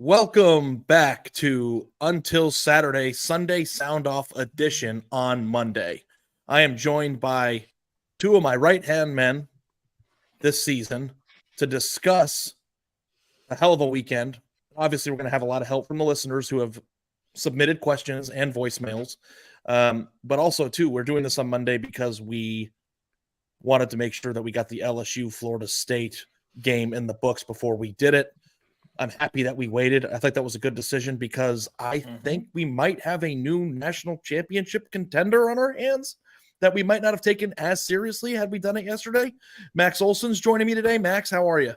Welcome back to Until Saturday, Sunday Sound Off edition on Monday. I am joined by two of my right-hand men this season to discuss a hell of a weekend. Obviously, we're going to have a lot of help from the listeners who have submitted questions and voicemails. But also, too, we're doing this on Monday because we wanted to make sure that we got the LSU Florida State game in the books before we did it. I'm happy that we waited. I think that was a good decision because I think we might have a new national championship contender on our hands that we might not have taken as seriously had we done it yesterday. Max Olson's joining me today. Max, how are you?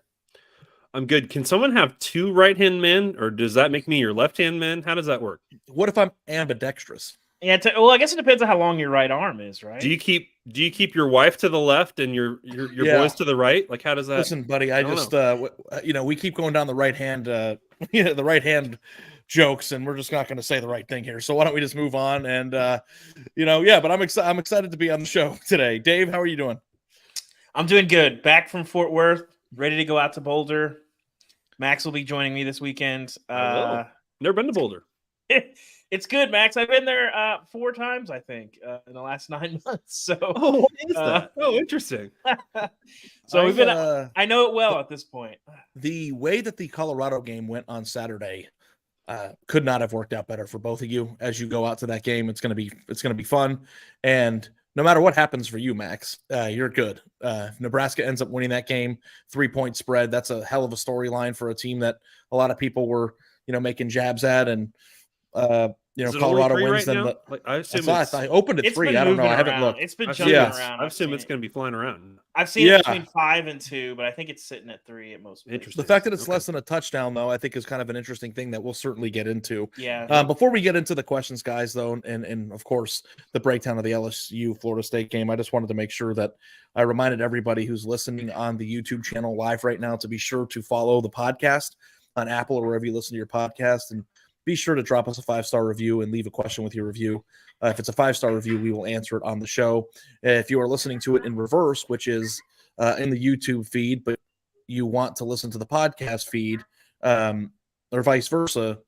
I'm good. Can someone have two right-hand men, or does that make me your left-hand man? How does that work? What if I'm ambidextrous? Yeah, well, I guess it depends on how long your right arm is, right? Do you keep your wife to the left and your boys to the right? Like, how does that? Listen, buddy, I just we keep going down the right hand, the right hand jokes, and we're just not going to say the right thing here. So why don't we just move on? And But I'm excited to be on the show today. Dave, how are you doing? I'm doing good. Back from Fort Worth, ready to go out to Boulder. Max will be joining me this weekend. Never been to Boulder. It's good, Max. I've been there 4 times, I think, in the last 9 months. So, what is that? Interesting. So we've been. I know it well at this point. The way that the Colorado game went on Saturday could not have worked out better for both of you. As you go out to that game, it's gonna be fun, and no matter what happens for you, Max, you're good. If Nebraska ends up winning that game, 3-point spread. That's a hell of a storyline for a team that a lot of people were making jabs at, and Colorado wins. Right then I assume I opened at 3. I don't know. I haven't looked. It's been jumping around. I assume it's going to be flying around. I've seen it between 5 and 2, but I think it's sitting at 3 at most. Interesting. The fact that it's less than a touchdown, though, I think is kind of an interesting thing that we'll certainly get into. Yeah. Before we get into the questions, guys, though, and of course the breakdown of the LSU Florida State game, I just wanted to make sure that I reminded everybody who's listening on the YouTube channel live right now to be sure to follow the podcast on Apple or wherever you listen to your podcast, and be sure to drop us a 5-star review and leave a question with your review. If it's a 5-star review, we will answer it on the show. If you are listening to it in reverse, which is in the YouTube feed, but you want to listen to the podcast feed, or vice versa,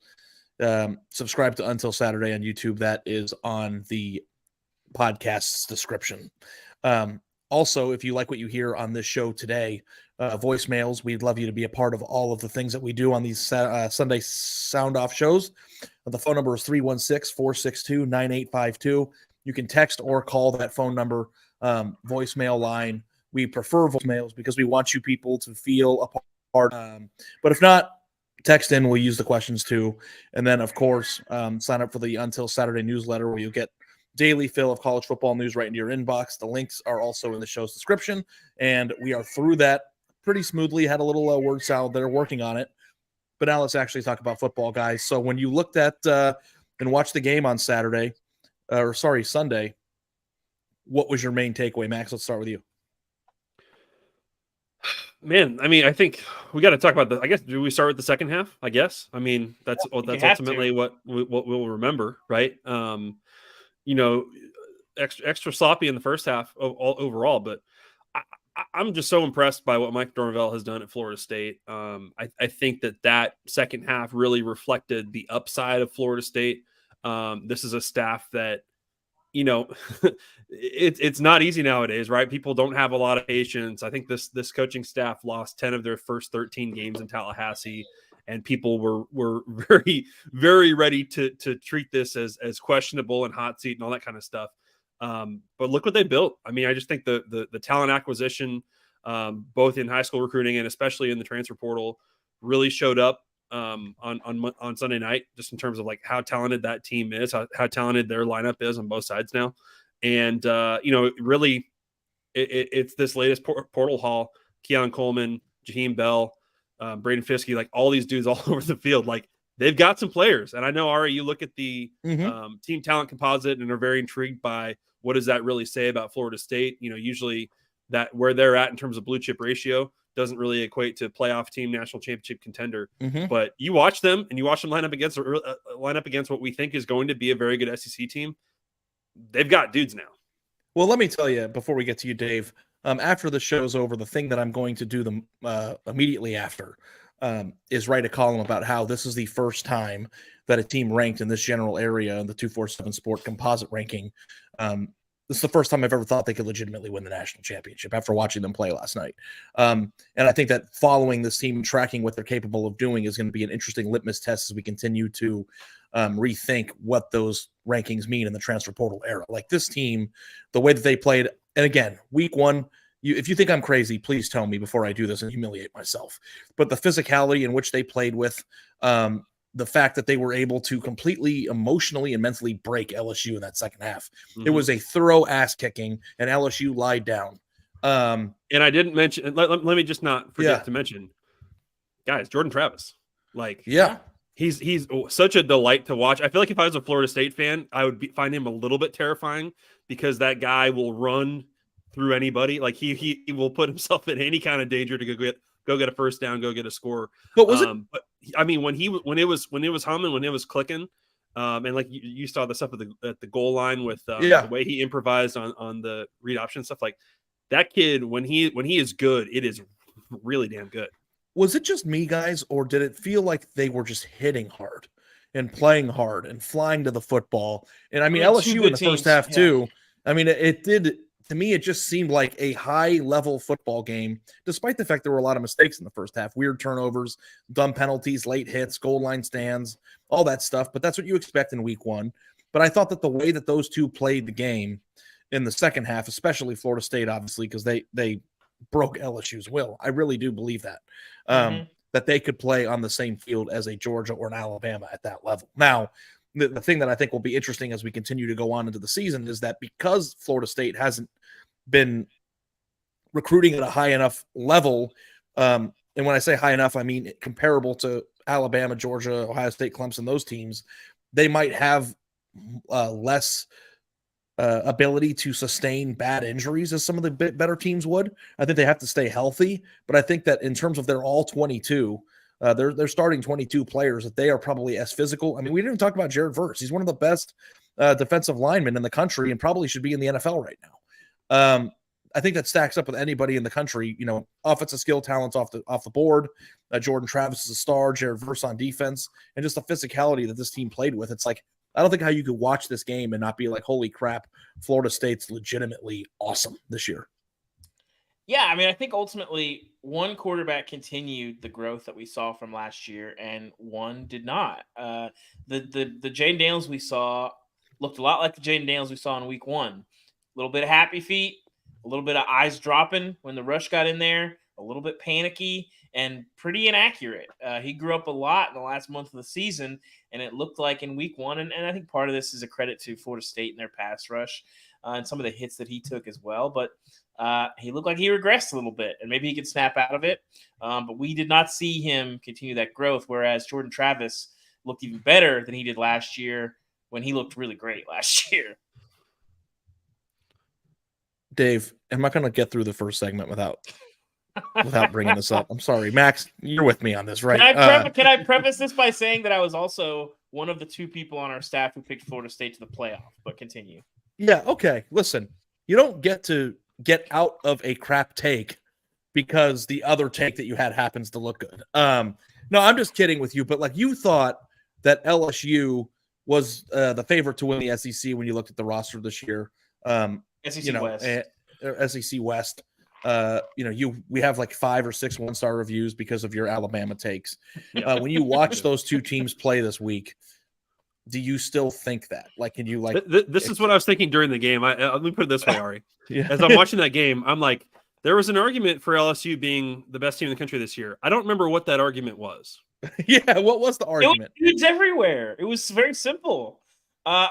subscribe to Until Saturday on YouTube. That is on the podcast's description. Also, if you like what you hear on this show today, voicemails, we'd love you to be a part of all of the things that we do on these Sunday Sound Off shows. The phone number is 316-462-9852. You can text or call that phone number, voicemail line. We prefer voicemails because we want you people to feel a part. But if not, text in. We'll use the questions too. And then, of course, sign up for the Until Saturday newsletter where you'll get daily fill of college football news right into your inbox. The links are also in the show's description, and we are through that pretty smoothly. Had a little word salad there, working on it. But now let's actually talk about football, guys. So when you looked at and watched the game on Sunday, what was your main takeaway, Max? Let's start with you. Man, I mean, I think we got to talk about I guess, do we start with the second half? I guess. I mean, that's ultimately what we'll remember, right? Extra sloppy in the first half overall, but I'm just so impressed by what Mike Norvell has done at Florida State. I think that second half really reflected the upside of Florida State. This is a staff that, it's not easy nowadays, right? People don't have a lot of patience. I think this coaching staff lost 10 of their first 13 games in Tallahassee, and people were very, very ready to treat this as questionable and hot seat and all that kind of stuff. But look what they built. I mean, I just think the talent acquisition, both in high school recruiting and especially in the transfer portal, really showed up on Sunday night, just in terms of like how talented that team is, how talented their lineup is on both sides now. And, really it's this latest portal haul, Keon Coleman, Jaheim Bell, Braden Fiske, like all these dudes all over the field. Like, they've got some players. And I know, Ari, you look at the team talent composite and are very intrigued by what does that really say about Florida State. Usually that where they're at in terms of blue chip ratio doesn't really equate to playoff team, national championship contender. But you watch them line up against what we think is going to be a very good SEC team. They've got dudes now. Well, let me tell you, before we get to you, Dave, after the show's over, the thing that I'm going to do immediately after is write a column about how this is the first time that a team ranked in this general area in the 247 Sport composite ranking. This is the first time I've ever thought they could legitimately win the national championship after watching them play last night. And I think that following this team and tracking what they're capable of doing is going to be an interesting litmus test as we continue to rethink what those rankings mean in the transfer portal era. Like this team, the way that they played, and again, week one, if you think I'm crazy, please tell me before I do this and humiliate myself. But the physicality in which they played with, the fact that they were able to completely emotionally and mentally break LSU in that second half. It was a thorough ass kicking, and LSU lied down. And I didn't mention, let me just not forget to mention, guys, Jordan Travis. Like, he's such a delight to watch. I feel like if I was a Florida State fan, I would find him a little bit terrifying because that guy will run through anybody. Like he will put himself in any kind of danger to go get a first down, go get a score. But was it? But I mean, when it was humming, when it was clicking, and like you saw the stuff at the goal line with the way he improvised on the read option stuff, like that kid when he is good, it is really damn good. Was it just me, guys, or did it feel like they were just hitting hard and playing hard and flying to the football? And I mean, LSU in the first half too. I mean, it did. To me, it just seemed like a high-level football game, despite the fact there were a lot of mistakes in the first half, weird turnovers, dumb penalties, late hits, goal line stands, all that stuff. But that's what you expect in week one. But I thought that the way that those two played the game in the second half, especially Florida State, obviously, because they broke LSU's will. I really do believe that, that they could play on the same field as a Georgia or an Alabama at that level. Now, the thing that I think will be interesting as we continue to go on into the season is that because Florida State hasn't been recruiting at a high enough level, and when I say high enough, I mean comparable to Alabama, Georgia, Ohio State, Clemson, those teams, they might have less ability to sustain bad injuries as some of the better teams would. I think they have to stay healthy, but I think that in terms of their all 22, they're starting 22 players that they are probably as physical. I mean, we didn't even talk about Jared Verse. He's one of the best defensive linemen in the country and probably should be in the NFL right now. I think that stacks up with anybody in the country. You know, offensive skill talents off the board. Jordan Travis is a star. Jared Verse on defense, and just the physicality that this team played with. It's like I don't think how you could watch this game and not be like, holy crap, Florida State's legitimately awesome this year. Yeah, I mean, I think ultimately one quarterback continued the growth that we saw from last year, and one did not. The Jaden Daniels we saw looked a lot like the Jaden Daniels we saw in week one. A little bit of happy feet, a little bit of eyes dropping when the rush got in there, a little bit panicky, and pretty inaccurate. He grew up a lot in the last month of the season, and it looked like in week one, and I think part of this is a credit to Florida State and their pass rush and some of the hits that he took as well. But he looked like he regressed a little bit, and maybe he could snap out of it. But we did not see him continue that growth, whereas Jordan Travis looked even better than he did last year when he looked really great last year. Dave, I'm not going to get through the first segment without bringing this up. I'm sorry. Max, you're with me on this, right? Can I preface this by saying that I was also one of the two people on our staff who picked Florida State to the playoff, but continue. Yeah, okay. Listen, you don't get to get out of a crap take because the other take that you had happens to look good. No, I'm just kidding with you, but like you thought that LSU was the favorite to win the SEC when you looked at the roster this year. SEC West. SEC West. We have like 5 or 6 1-star reviews because of your Alabama takes. When you watch those two teams play this week, do you still think that? Like, can you like? This is what I was thinking during the game. Let me put it this way, Ari. As I'm watching that game, I'm like, there was an argument for LSU being the best team in the country this year. I don't remember what that argument was. Yeah, what was the argument? It was dudes everywhere. It was very simple.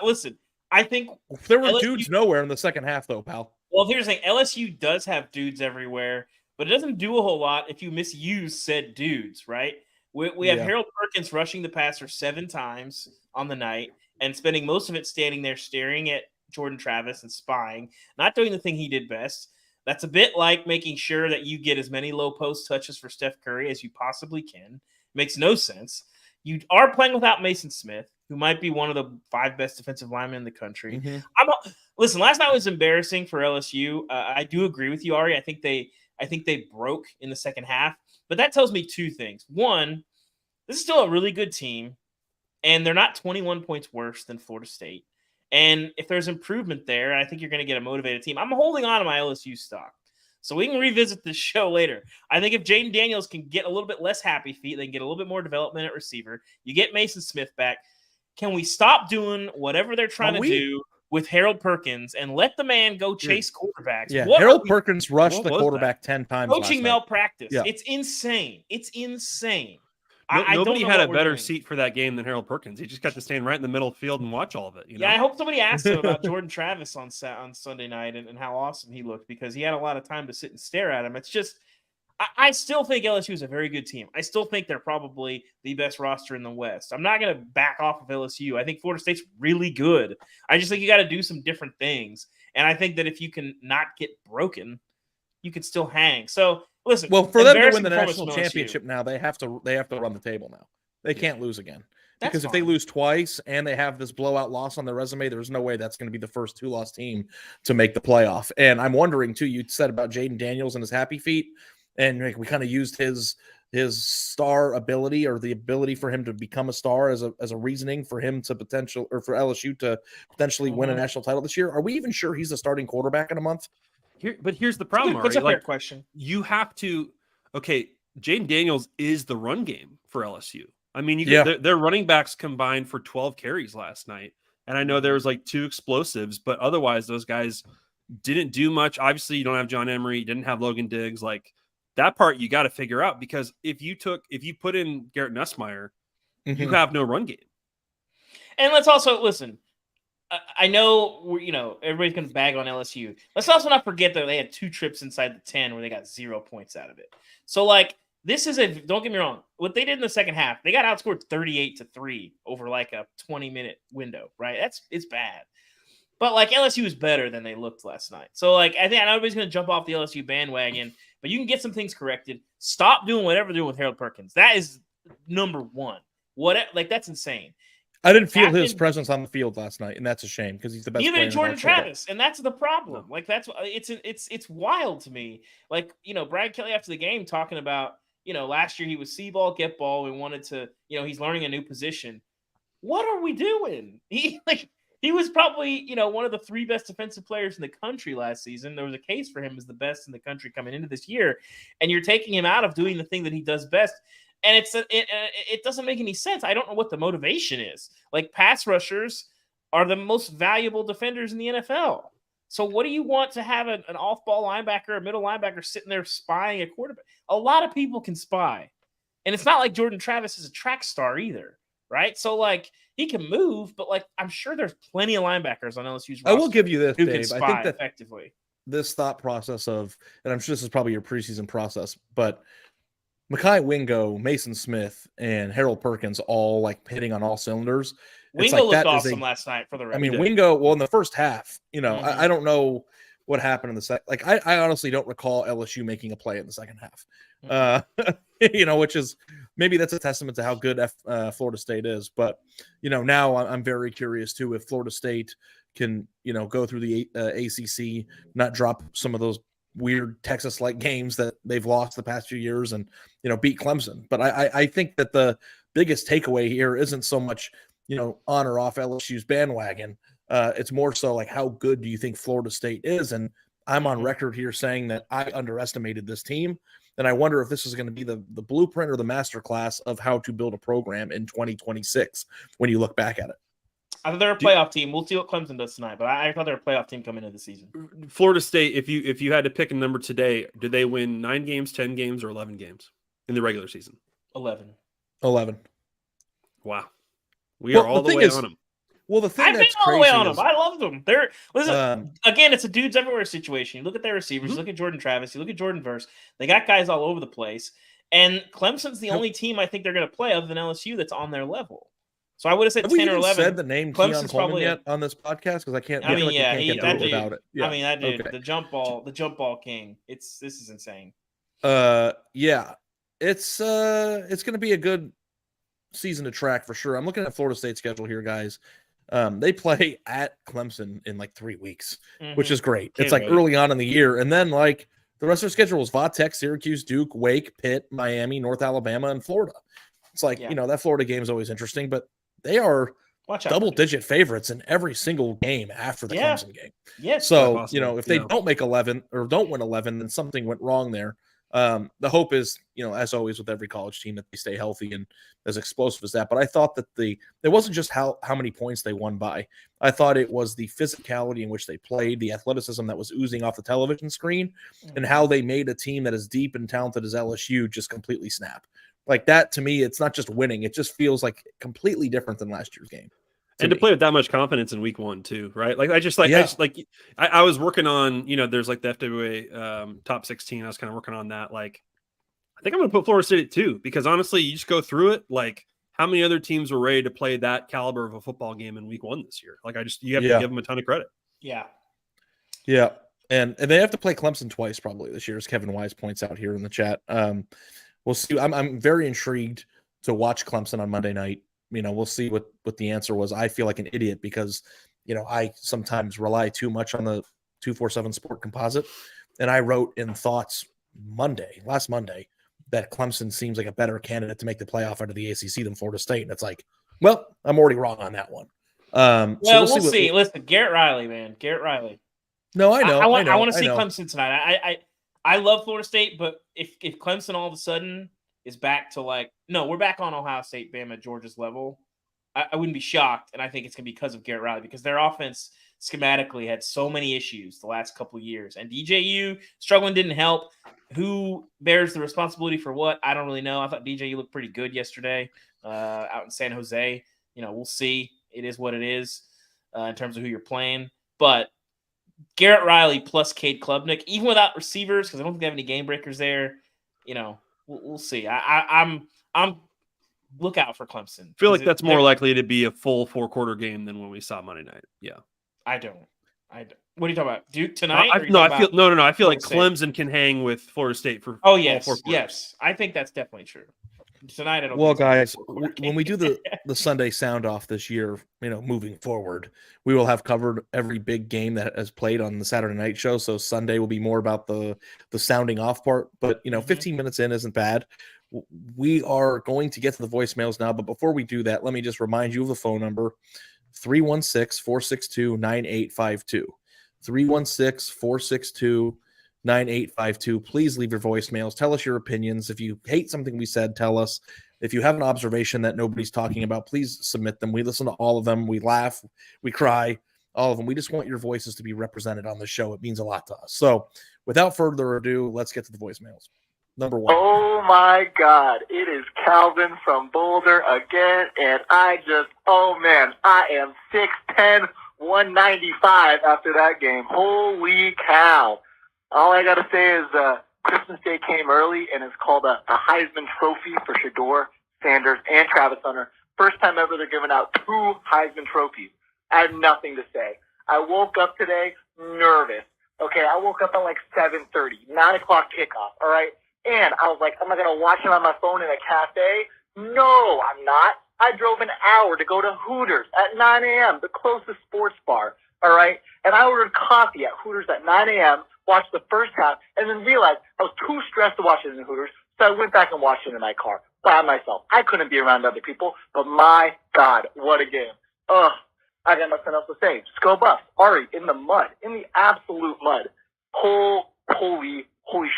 Listen, I think there were dudes nowhere in the second half, though, pal. Well, here's the thing. LSU does have dudes everywhere, but it doesn't do a whole lot if you misuse said dudes, right? We have Harold Perkins rushing the passer 7 times on the night and spending most of it standing there staring at Jordan Travis and spying, not doing the thing he did best. That's a bit like making sure that you get as many low post touches for Steph Curry as you possibly can. Makes no sense. You are playing without Mason Smith, who might be one of the 5 best defensive linemen in the country. Mm-hmm. Listen, last night was embarrassing for LSU. I do agree with you, Ari. I think they I think they broke in the second half. But that tells me two things. One, this is still a really good team, and they're not 21 points worse than Florida State. And if there's improvement there, I think you're going to get a motivated team. I'm holding on to my LSU stock. So we can revisit this show later. I think if Jaden Daniels can get a little bit less happy feet, they can get a little bit more development at receiver. You get Mason Smith back. Can we stop doing whatever they're trying to do with Harold Perkins and let the man go chase quarterbacks? Yeah, Harold Perkins rushed the quarterback 10 times. Coaching malpractice. Yeah. It's insane. It's insane. Nobody had a better seat for that game than Harold Perkins. He just got to stand right in the middle of the field and watch all of it. Yeah, I hope somebody asked him about Jordan Travis on Sunday night and how awesome he looked, because he had a lot of time to sit and stare at him. It's just, I still think LSU is a very good team. I still think they're probably the best roster in the West. I'm not going to back off of LSU. I think Florida State's really good. I just think you got to do some different things. And I think that if you can not get broken, you can still hang. So, listen, well, for them to win the national championship now, they have to run the table now. They can't lose again. Because if they lose twice and they have this blowout loss on their resume, there's no way that's going to be the first 2-loss team to make the playoff. And I'm wondering too, you said about Jaden Daniels and his happy feet, and we kind of used his star ability, or the ability for him to become a star as a reasoning for him to for LSU to potentially win a national title this year. Are we even sure he's a starting quarterback in a month? But here's the problem. That's a fair question. You have to, Jaden Daniels is the run game for LSU. I mean, their running backs combined for 12 carries last night. And I know there was like 2 explosives, but otherwise those guys didn't do much. Obviously, you don't have John Emery, you didn't have Logan Diggs. Like, that part you got to figure out, because if you put in Garrett Nussmeier, you have no run game. And let's also listen. I know everybody's going to bag on LSU. Let's also not forget that they had 2 trips inside the 10 where they got 0 points out of it. So, this is don't get me wrong. What they did in the second half, they got outscored 38-3 over like a 20-minute window, right? It's bad. But LSU is better than they looked last night. So I think everybody's going to jump off the LSU bandwagon, but you can get some things corrected. Stop doing whatever they're doing with Harold Perkins. That is number one. That's insane. I didn't feel his presence on the field last night, and that's a shame, because he's the best player. Even Jordan Travis, and that's the problem. That's it's wild to me. Brad Kelly after the game talking about, last year he was see ball, get ball. We wanted to, he's learning a new position. What are we doing? He was probably, one of the 3 best defensive players in the country last season. There was a case for him as the best in the country coming into this year, and you're taking him out of doing the thing that he does best. And it doesn't make any sense. I don't know what the motivation is. Pass rushers are the most valuable defenders in the NFL. So what do you want to have an off-ball linebacker, a middle linebacker sitting there spying a quarterback? A lot of people can spy. And it's not like Jordan Travis is a track star either, right? So, he can move, but, I'm sure there's plenty of linebackers on LSU's roster. I will give you this, who Dave. can spy I think that effectively. This thought process of, and I'm sure this is probably your preseason process, but Mekhi Wingo, Mason Smith, and Harold Perkins all hitting on all cylinders. Wingo looked awesome last night for the record. I mean, Wingo, in the first half, I don't know what happened in the second. I honestly don't recall LSU making a play in the second half. Which is, maybe that's a testament to how good Florida State is. But, now I'm very curious too, if Florida State can, go through the ACC, not drop some of those weird Texas-like games that they've lost the past few years, and beat Clemson. But I think that the biggest takeaway here isn't so much on or off LSU's bandwagon. It's more so how good do you think Florida State is? And I'm on record here saying that I underestimated this team, and I wonder if this is going to be the blueprint or the masterclass of how to build a program in 2026 when you look back at it. I thought they're a playoff team. We'll see what Clemson does tonight, but I thought they're a playoff team coming into the season. Florida State, if you had to pick a number today, did they win 9 games, 10 games, or 11 games in the regular season? 11. Wow. We are all the way on them. Well, the thing that's all crazy the way on is, them. I love them. Again, it's a dudes everywhere situation. You look at their receivers, you look at Jordan Travis, you look at Jordan Verse. They got guys all over the place. And Clemson's the only team I think they're going to play other than LSU that's on their level. So I would have said 10 or 11. Said the name Keon Coleman yet on this podcast, because I can't. Get through without it. Yeah. I mean, that dude, the jump ball king. This is insane. Yeah, it's going to be a good season to track for sure. I'm looking at Florida State's schedule here, guys. They play at Clemson in 3 weeks, which is great. It's early on in the year, and then The rest of their schedule was Va Tech, Syracuse, Duke, Wake, Pitt, Miami, North Alabama, and Florida. It's like, that Florida game is always interesting, but they are double-digit favorites in every single game after the Clemson game. Yes. So, if they don't make 11 or don't win 11, then something went wrong there. The hope is, as always with every college team, that they stay healthy and as explosive as that. But I thought that it wasn't just how many points they won by. I thought it was the physicality in which they played, the athleticism that was oozing off the television screen, and how they made a team that is deep and talented as LSU just completely snap. Like that, to me, it's not just winning. It just feels like completely different than last year's game. And to play with that much confidence in week 1 too, right? Like I was working on, there's like the FWA top 16. I was kind of working on that. Like, I think I'm going to put Florida State at 2 because honestly, you just go through it. Like, how many other teams were ready to play that caliber of a football game in week 1 this year? Like, you have to give them a ton of credit. Yeah. Yeah. And they have to play Clemson twice probably this year, as Kevin Wise points out here in the chat. We'll see. I'm very intrigued to watch Clemson on Monday night. We'll see what the answer was. I feel like an idiot because, I sometimes rely too much on the 247 Sport Composite. And I wrote in thoughts last Monday, that Clemson seems like a better candidate to make the playoff out of the ACC than Florida State. And it's like, well, I'm already wrong on that one. We'll see. Listen, Garrett Riley, man. Garrett Riley. No, I know. I want to see Clemson tonight. I love Florida State, but if Clemson all of a sudden is back to we're back on Ohio State, Bama, Georgia's level, I wouldn't be shocked. And I think it's going to be because of Garrett Riley, because their offense schematically had so many issues the last couple of years. And DJU struggling didn't help. Who bears the responsibility for what? I don't really know. I thought DJU looked pretty good yesterday out in San Jose. We'll see. It is what it is in terms of who you're playing. But Garrett Riley plus Cade Klubnik, even without receivers, because I don't think they have any game breakers there, we'll see. I'm look out for Clemson. I feel like that's more likely to be a full 4-quarter game than when we saw Monday night. Yeah. I don't. What are you talking about? Duke tonight? I feel like Clemson can hang with Florida State for all 4 quarters. Yes. I think that's definitely true. Tonight, I don't. Well, guys, when we do the Sunday sound off this year, moving forward, we will have covered every big game that has played on the Saturday night show. So Sunday will be more about the sounding off part. But 15 minutes in isn't bad. We are going to get to the voicemails now, but before we do that, let me just remind you of the phone number: 316-462-9852. 316-462-9852. Please leave your voicemails. Tell us your opinions. If you hate something we said, tell us. If you have an observation that nobody's talking about, please submit them. We listen to all of them. We laugh. We cry. All of them. We just want your voices to be represented on the show. It means a lot to us. So without further ado, let's get to the voicemails. Number 1. Oh my God. It is Calvin from Boulder again. And I am 6'10", 195 after that game. Holy cow. All I got to say is Christmas Day came early, and it's called a Heisman Trophy for Shedeur Sanders and Travis Hunter. First time ever they're giving out 2 Heisman trophies. I have nothing to say. I woke up today nervous. Okay, I woke up at 7:30, 9 o'clock kickoff, all right? And I was like, am I going to watch it on my phone in a cafe? No, I'm not. I drove an hour to go to Hooters at 9 a.m., the closest sports bar, all right? And I ordered coffee at Hooters at 9 a.m., watched the first half, and then realized I was too stressed to watch it in Hooters, so I went back and watched it in my car by myself. I couldn't be around other people, but my God, what a game. Ugh, I got nothing else to say. Just go Buffs. Ari, in the mud, in the absolute mud. Holy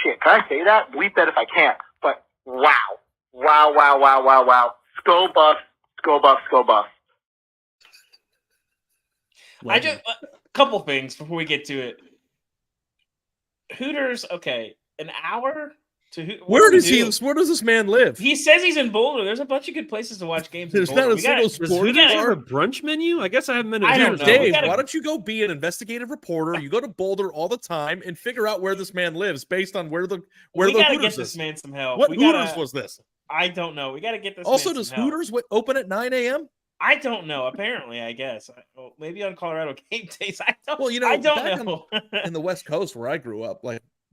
shit. Can I say that? Bleep that if I can't. But wow. Go Buffs. Go Buffs. Go Buffs. I just a couple things before we get to it. Hooters, okay, an hour to where does this man live? He says he's in Boulder. There's a bunch of good places to watch games. There's not a single sport bar. A brunch menu? I guess I haven't been. I don't know. Dave, why don't you go be an investigative reporter? You go to Boulder all the time and figure out where this man lives based on where the we gotta get this man some help. What Hooters was this? I don't know. We got to get this. Also, man does some help. Hooters open at 9 a.m.? I don't know. Apparently, I guess. Well, maybe on Colorado game days. I don't. Well, I don't know. In the West Coast where I grew up,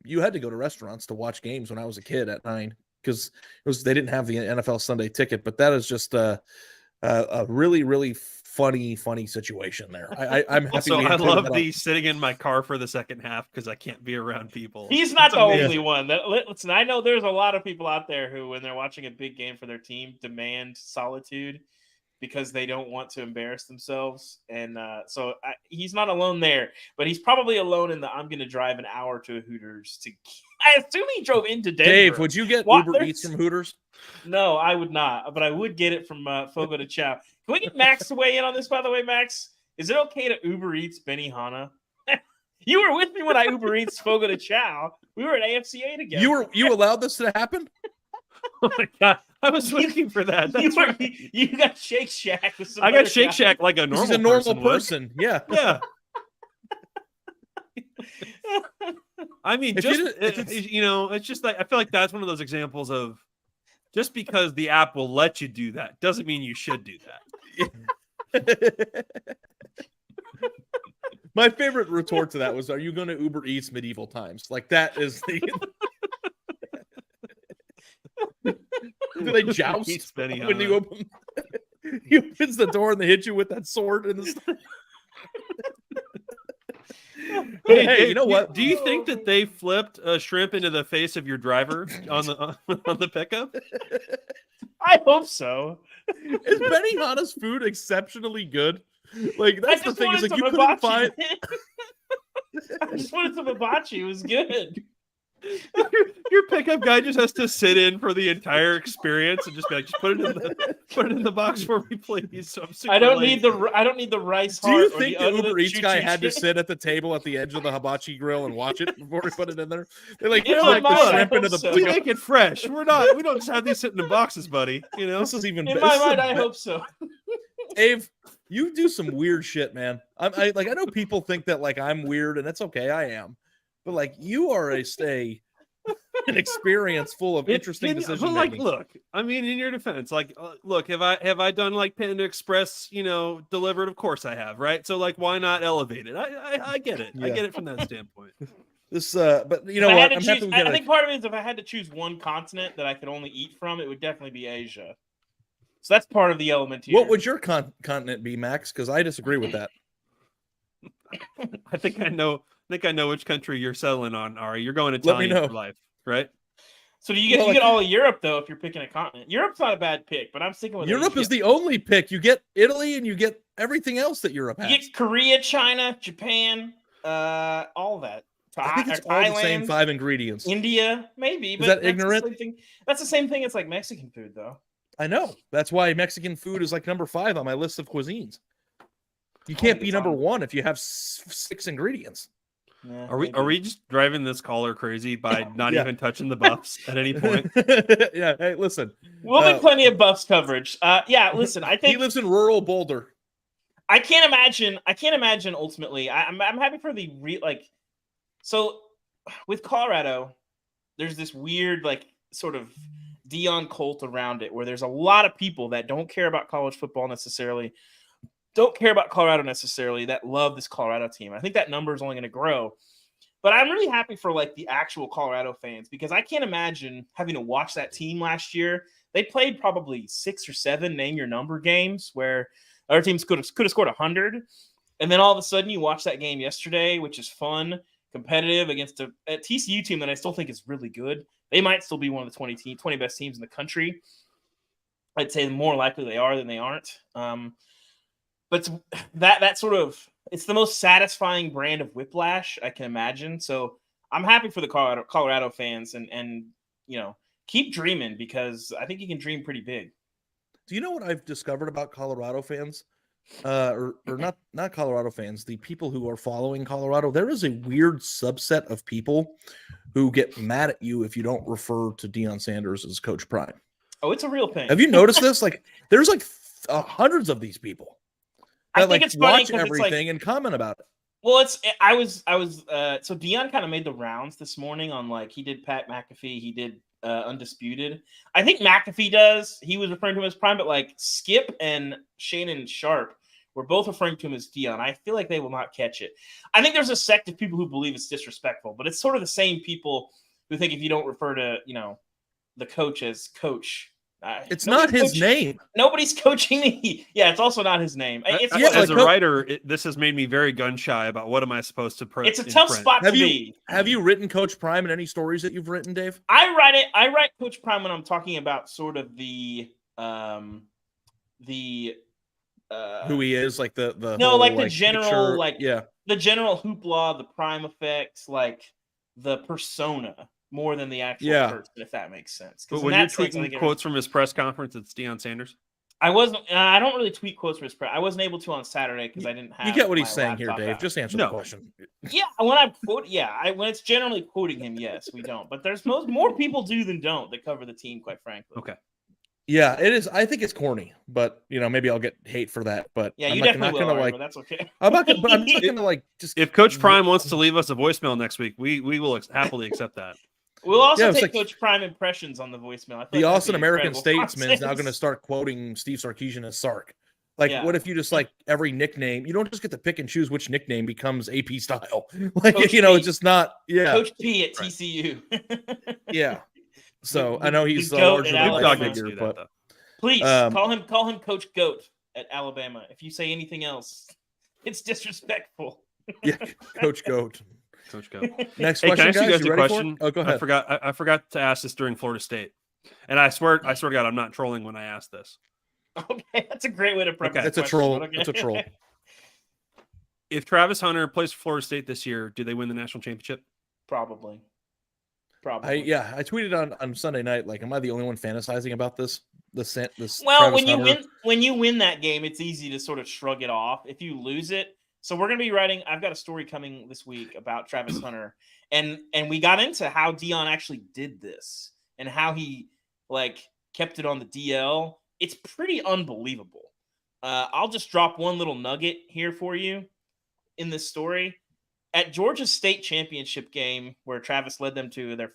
you had to go to restaurants to watch games when I was a kid at 9 because they didn't have the NFL Sunday ticket. But that is just, a really, really funny situation there. I'm happy. Also, we I had cleared love that the up. sitting in my car for the second half because I can't be around people. He's not It's the amazing. only one. Listen, I know there's a lot of people out there who, when they're watching a big game for their team, demand solitude because they don't want to embarrass themselves. And he's not alone there, but he's probably alone in the I'm going to drive an hour to a Hooters to. I assume he drove into Denver. Dave, would you get Uber Eats from Hooters? No, I would not, but I would get it from Fogo de Chao. Can we get Max to weigh in on this, by the way, Max? Is it okay to Uber Eats Benihana? You were with me when I Uber Eats Fogo de Chao. We were at AFCA together. You allowed this to happen? Oh my god, I was looking for that. That's right. You got Shake Shack with some. I got Shake Shack like a normal. He's a normal person. Yeah. Yeah. I mean, If it's just like I feel like that's one of those examples of just because the app will let you do that doesn't mean you should do that. My favorite retort to that was, "Are you going to Uber Eats medieval times?" Like that is the. Do they joust when you open? He opens the door and they hit you with that sword in the. Hey, you know what? Do you think that they flipped a shrimp into the face of your driver on the pickup? I hope so. Is Benihana's food exceptionally good? Like that's the thing. Is like you couldn't find. I just wanted some hibachi. It was good. Your pickup guy just has to sit in for the entire experience and just be like, just put it in the box for me, please. So I don't need the rice. Do you think the Uber Eats guy had to sit at the table at the edge of the hibachi grill and watch it before we put it in there? They're like, the shrimp into the. We make it fresh. We don't just have these sitting in boxes, buddy. You know, this is even. In my mind, I hope so. Dave, you do some weird shit, man. I know people think that like I'm weird, and that's okay. I am. But like you are an experience full of interesting decisions. But like, look, I mean, in your defense, like, look, have I done like Panda Express, delivered? Of course I have, right? So like, why not elevate it? I get it. Yeah. I get it from that standpoint. But you know what? I think part of it is if I had to choose one continent that I could only eat from, it would definitely be Asia. So that's part of the element here. What would your continent be, Max? Because I disagree with that. I think I know which country you're settling on, Ari. You're going Italian for life, right? So do you get all of Europe though if you're picking a continent? Europe's not a bad pick, but I'm sticking with Europe. Asia. Is the only pick. You get Italy and you get everything else that Europe has. You get Korea, China, Japan, all that. I think it's all the same 5 ingredients. India, maybe. Is that ignorant? That's the same thing. It's like Mexican food, though. I know. That's why Mexican food is like number 5 on my list of cuisines. You can't be number 1 if you have 6 ingredients. Yeah, are we just driving this caller crazy by not even touching the buffs at any point? Yeah. Hey, listen. We'll make plenty of buffs coverage. Listen. I think he lives in rural Boulder. I can't imagine. Ultimately, I'm happy for the So with Colorado, there's this weird sort of Dion cult around it, where there's a lot of people that don't care about college football necessarily. Don't care about Colorado necessarily, that love this Colorado team. I think that number is only going to grow. But I'm really happy for the actual Colorado fans, because I can't imagine having to watch that team last year. They played probably 6 or 7 name your number games where other teams could have scored 100. And then all of a sudden you watch that game yesterday, which is fun, competitive against a TCU team that I still think is really good. They might still be one of the 20 best teams in the country. I'd say more likely they are than they aren't. But that sort of, it's the most satisfying brand of whiplash I can imagine. So I'm happy for the Colorado fans and keep dreaming, because I think you can dream pretty big. Do you know what I've discovered about Colorado fans? Or not Colorado fans, the people who are following Colorado? There is a weird subset of people who get mad at you if you don't refer to Deion Sanders as Coach Prime. Oh, it's a real thing. Have you noticed this? There's hundreds of these people. I think it's funny watch everything and comment about it. Well, so Deion kind of made the rounds this morning on he did Pat McAfee, he did Undisputed. I think McAfee does. He was referring to him as Prime, but Skip and Shannon Sharp were both referring to him as Deion. I feel like they will not catch it. I think there's a sect of people who believe it's disrespectful, but it's sort of the same people who think if you don't refer to the coach as Coach, It's not his name. Nobody's coaching me. Yeah, it's also not his name. As a writer, this has made me very gun shy about what am I supposed to print. It's a tough spot to be. Have you written Coach Prime in any stories that you've written, Dave? I write Coach Prime when I'm talking about sort of the who he is, like the whole, like the general picture. the general hoopla, the Prime effects, like the persona more than the actual person, if that makes sense. But when you're tweeting quotes from his press conference, it's Deion Sanders. I don't really tweet quotes from his press. I wasn't able to on Saturday because I didn't have. You get what he's saying here, Dave. Just answer the question. Yeah, when I quote, when it's generally quoting him, yes, we don't. But there's more people do than don't that cover the team, quite frankly. Okay. Yeah, it is. I think it's corny, but maybe I'll get hate for that. But yeah, you definitely will. But that's okay. I'm not gonna just. If Coach Prime wants to leave us a voicemail next week, we will happily accept that. We'll also take Coach Prime impressions on the voicemail. The Austin American Statesman is now going to start quoting Steve Sarkisian as Sark. What if you just every nickname? You don't just get to pick and choose which nickname becomes AP style. It's just not. Yeah, Coach P at TCU. Yeah. So I know he's larger than life figure, but please call him Coach Goat at Alabama. If you say anything else, it's disrespectful. Yeah, Coach Goat. Coach Goat. Next question, can I ask you guys? guys a question? Oh, go ahead. I forgot to ask this during Florida State, and I swear to God, I'm not trolling when I ask this. Okay, that's a great way to preface. That's a troll. That's a troll. If Travis Hunter plays for Florida State this year, do they win the national championship? Probably. I tweeted on Sunday night, am I the only one fantasizing about this? Well, when you win that game, it's easy to sort of shrug it off. If you lose it, so we're going to be writing. I've got a story coming this week about Travis Hunter, and we got into how Deion actually did this and how he kept it on the DL. It's pretty unbelievable. I'll just drop one little nugget here for you in this story. At Georgia's state championship game, where Travis led them to the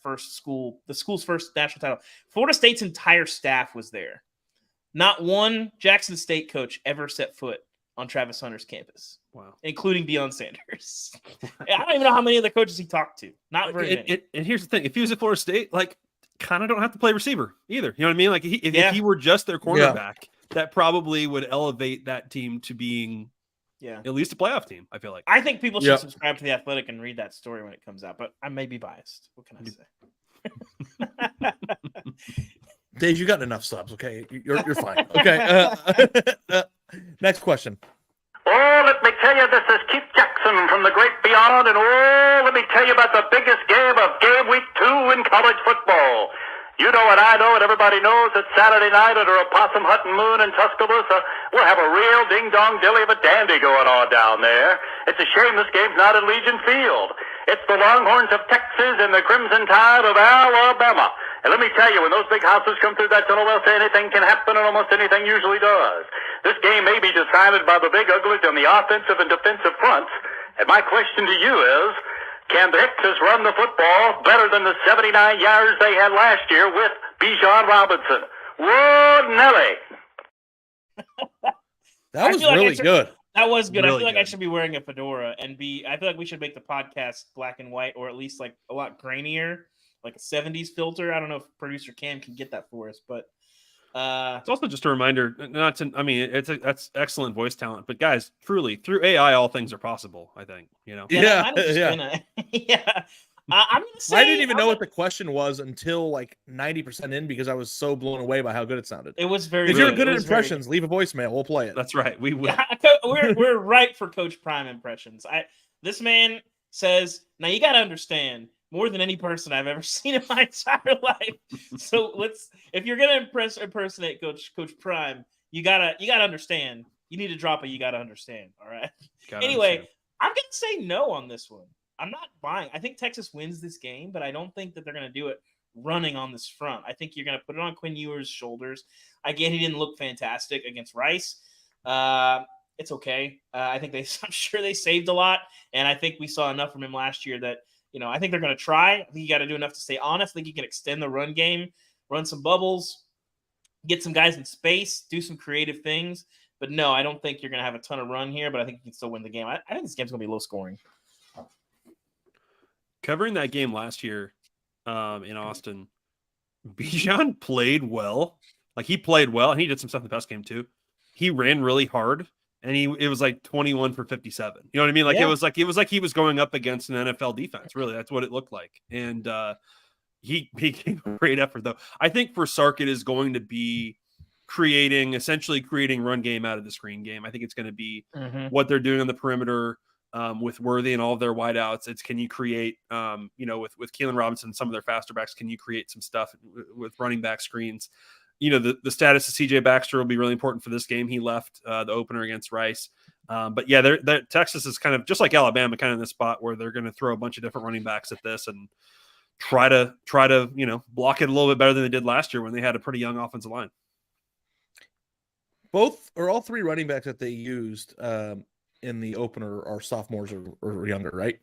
school's first national title, Florida State's entire staff was there. Not one Jackson State coach ever set foot on Travis Hunter's campus. Wow. Including Deion Sanders. I don't even know how many other coaches he talked to. Not very many. And here's the thing. If he was at Florida State, kind of don't have to play receiver either. You know what I mean? If he were just their cornerback, that probably would elevate that team to being at least a playoff team, I feel like. I think people should subscribe to The Athletic and read that story when it comes out, but I may be biased. What can I say? Dave, you got enough subs, okay? You're fine. Okay. Next question. Oh, let me tell you, this is Keith Jackson from the great beyond, and let me tell you about the biggest game of game week 2 in college football. You know and I know and everybody knows that Saturday night under a possum hunting moon in Tuscaloosa, we'll have a real ding-dong dilly of a dandy going on down there. It's a shame this game's not at Legion Field. It's the Longhorns of Texas and the Crimson Tide of Alabama. And let me tell you, when those big houses come through that tunnel, they'll say anything can happen, and almost anything usually does. This game may be decided by the big uglies on the offensive and defensive fronts. And my question to you is, can the Texas run the football better than the 79 yards they had last year with Bijan Robinson? Whoa, Nelly. That was really good. That was good. Really I feel like good. I should be wearing a fedora I feel like we should make the podcast black and white, or at least a lot grainier, like a 70s filter. I don't know if producer Cam can get that for us, but it's also just a reminder that's excellent voice talent, but guys, truly through AI, all things are possible. I think, Yeah. I'm gonna say I didn't even know what the question was until 90% in, because I was so blown away by how good it sounded. It was very. If you're good at impressions, leave a voicemail. We'll play it. That's right. We will. We're right for Coach Prime impressions. This man says, now you got to understand, more than any person I've ever seen in my entire life. So if you're gonna impersonate Coach Prime, you gotta understand. You need to drop a you gotta understand. All right. Anyway, I'm gonna say no on this one. I'm not buying. I think Texas wins this game, but I don't think that they're gonna do it running on this front. I think you're gonna put it on Quinn Ewers' shoulders. I get he didn't look fantastic against Rice. It's okay. I'm sure they saved a lot, and I think we saw enough from him last year that. I think they're going to try. I think you got to do enough to stay honest. I think you can extend the run game, run some bubbles, get some guys in space, do some creative things. But no, I don't think you're going to have a ton of run here, but I think you can still win the game. I think this game's going to be low scoring. Covering that game last year in Austin, Bijan played well. Like he played well, and he did some stuff in the pass game too. He ran really hard, and it was like 21 for 57. You know what I mean? Like it was like he was going up against an NFL defense. Really, that's what it looked like. And he gave a great effort though. I think for Sark it is going to be essentially creating run game out of the screen game. I think it's going to be what they're doing on the perimeter with Worthy and all of their wideouts. It's can you create, with Keelan Robinson and some of their faster backs, can you create some stuff with running back screens? The status of CJ Baxter will be really important for this game. He left the opener against Rice. But yeah, Texas is kind of just like Alabama, kind of in this spot where they're going to throw a bunch of different running backs at this and try to block it a little bit better than they did last year when they had a pretty young offensive line. All three running backs that they used in the opener are sophomores or younger, right?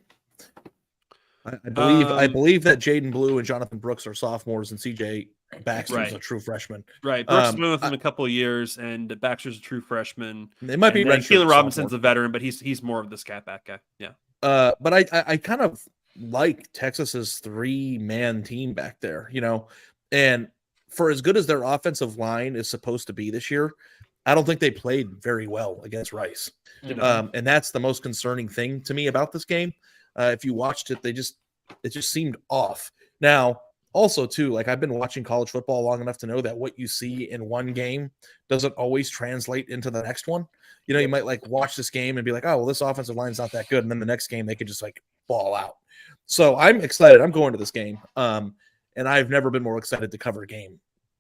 I believe that Jaden Blue and Jonathan Brooks are sophomores, and CJ Baxter is a true freshman. Right, Brooks has been with them a couple of years, and Baxter's a true freshman. It might be Keelan Robinson's a veteran, but he's more of the scat back guy. Yeah. But I kind of like Texas's 3-man team back there, and for as good as their offensive line is supposed to be this year, I don't think they played very well against Rice. And that's the most concerning thing to me about this game. If you watched it, it just seemed off. Now, also too, like I've been watching college football long enough to know that what you see in one game doesn't always translate into the next one. You might like watch this game and be like, oh, well, this offensive line is not that good. And then the next game, they could just like ball out. So I'm excited. I'm going to this game. And I've never been more excited to cover a game.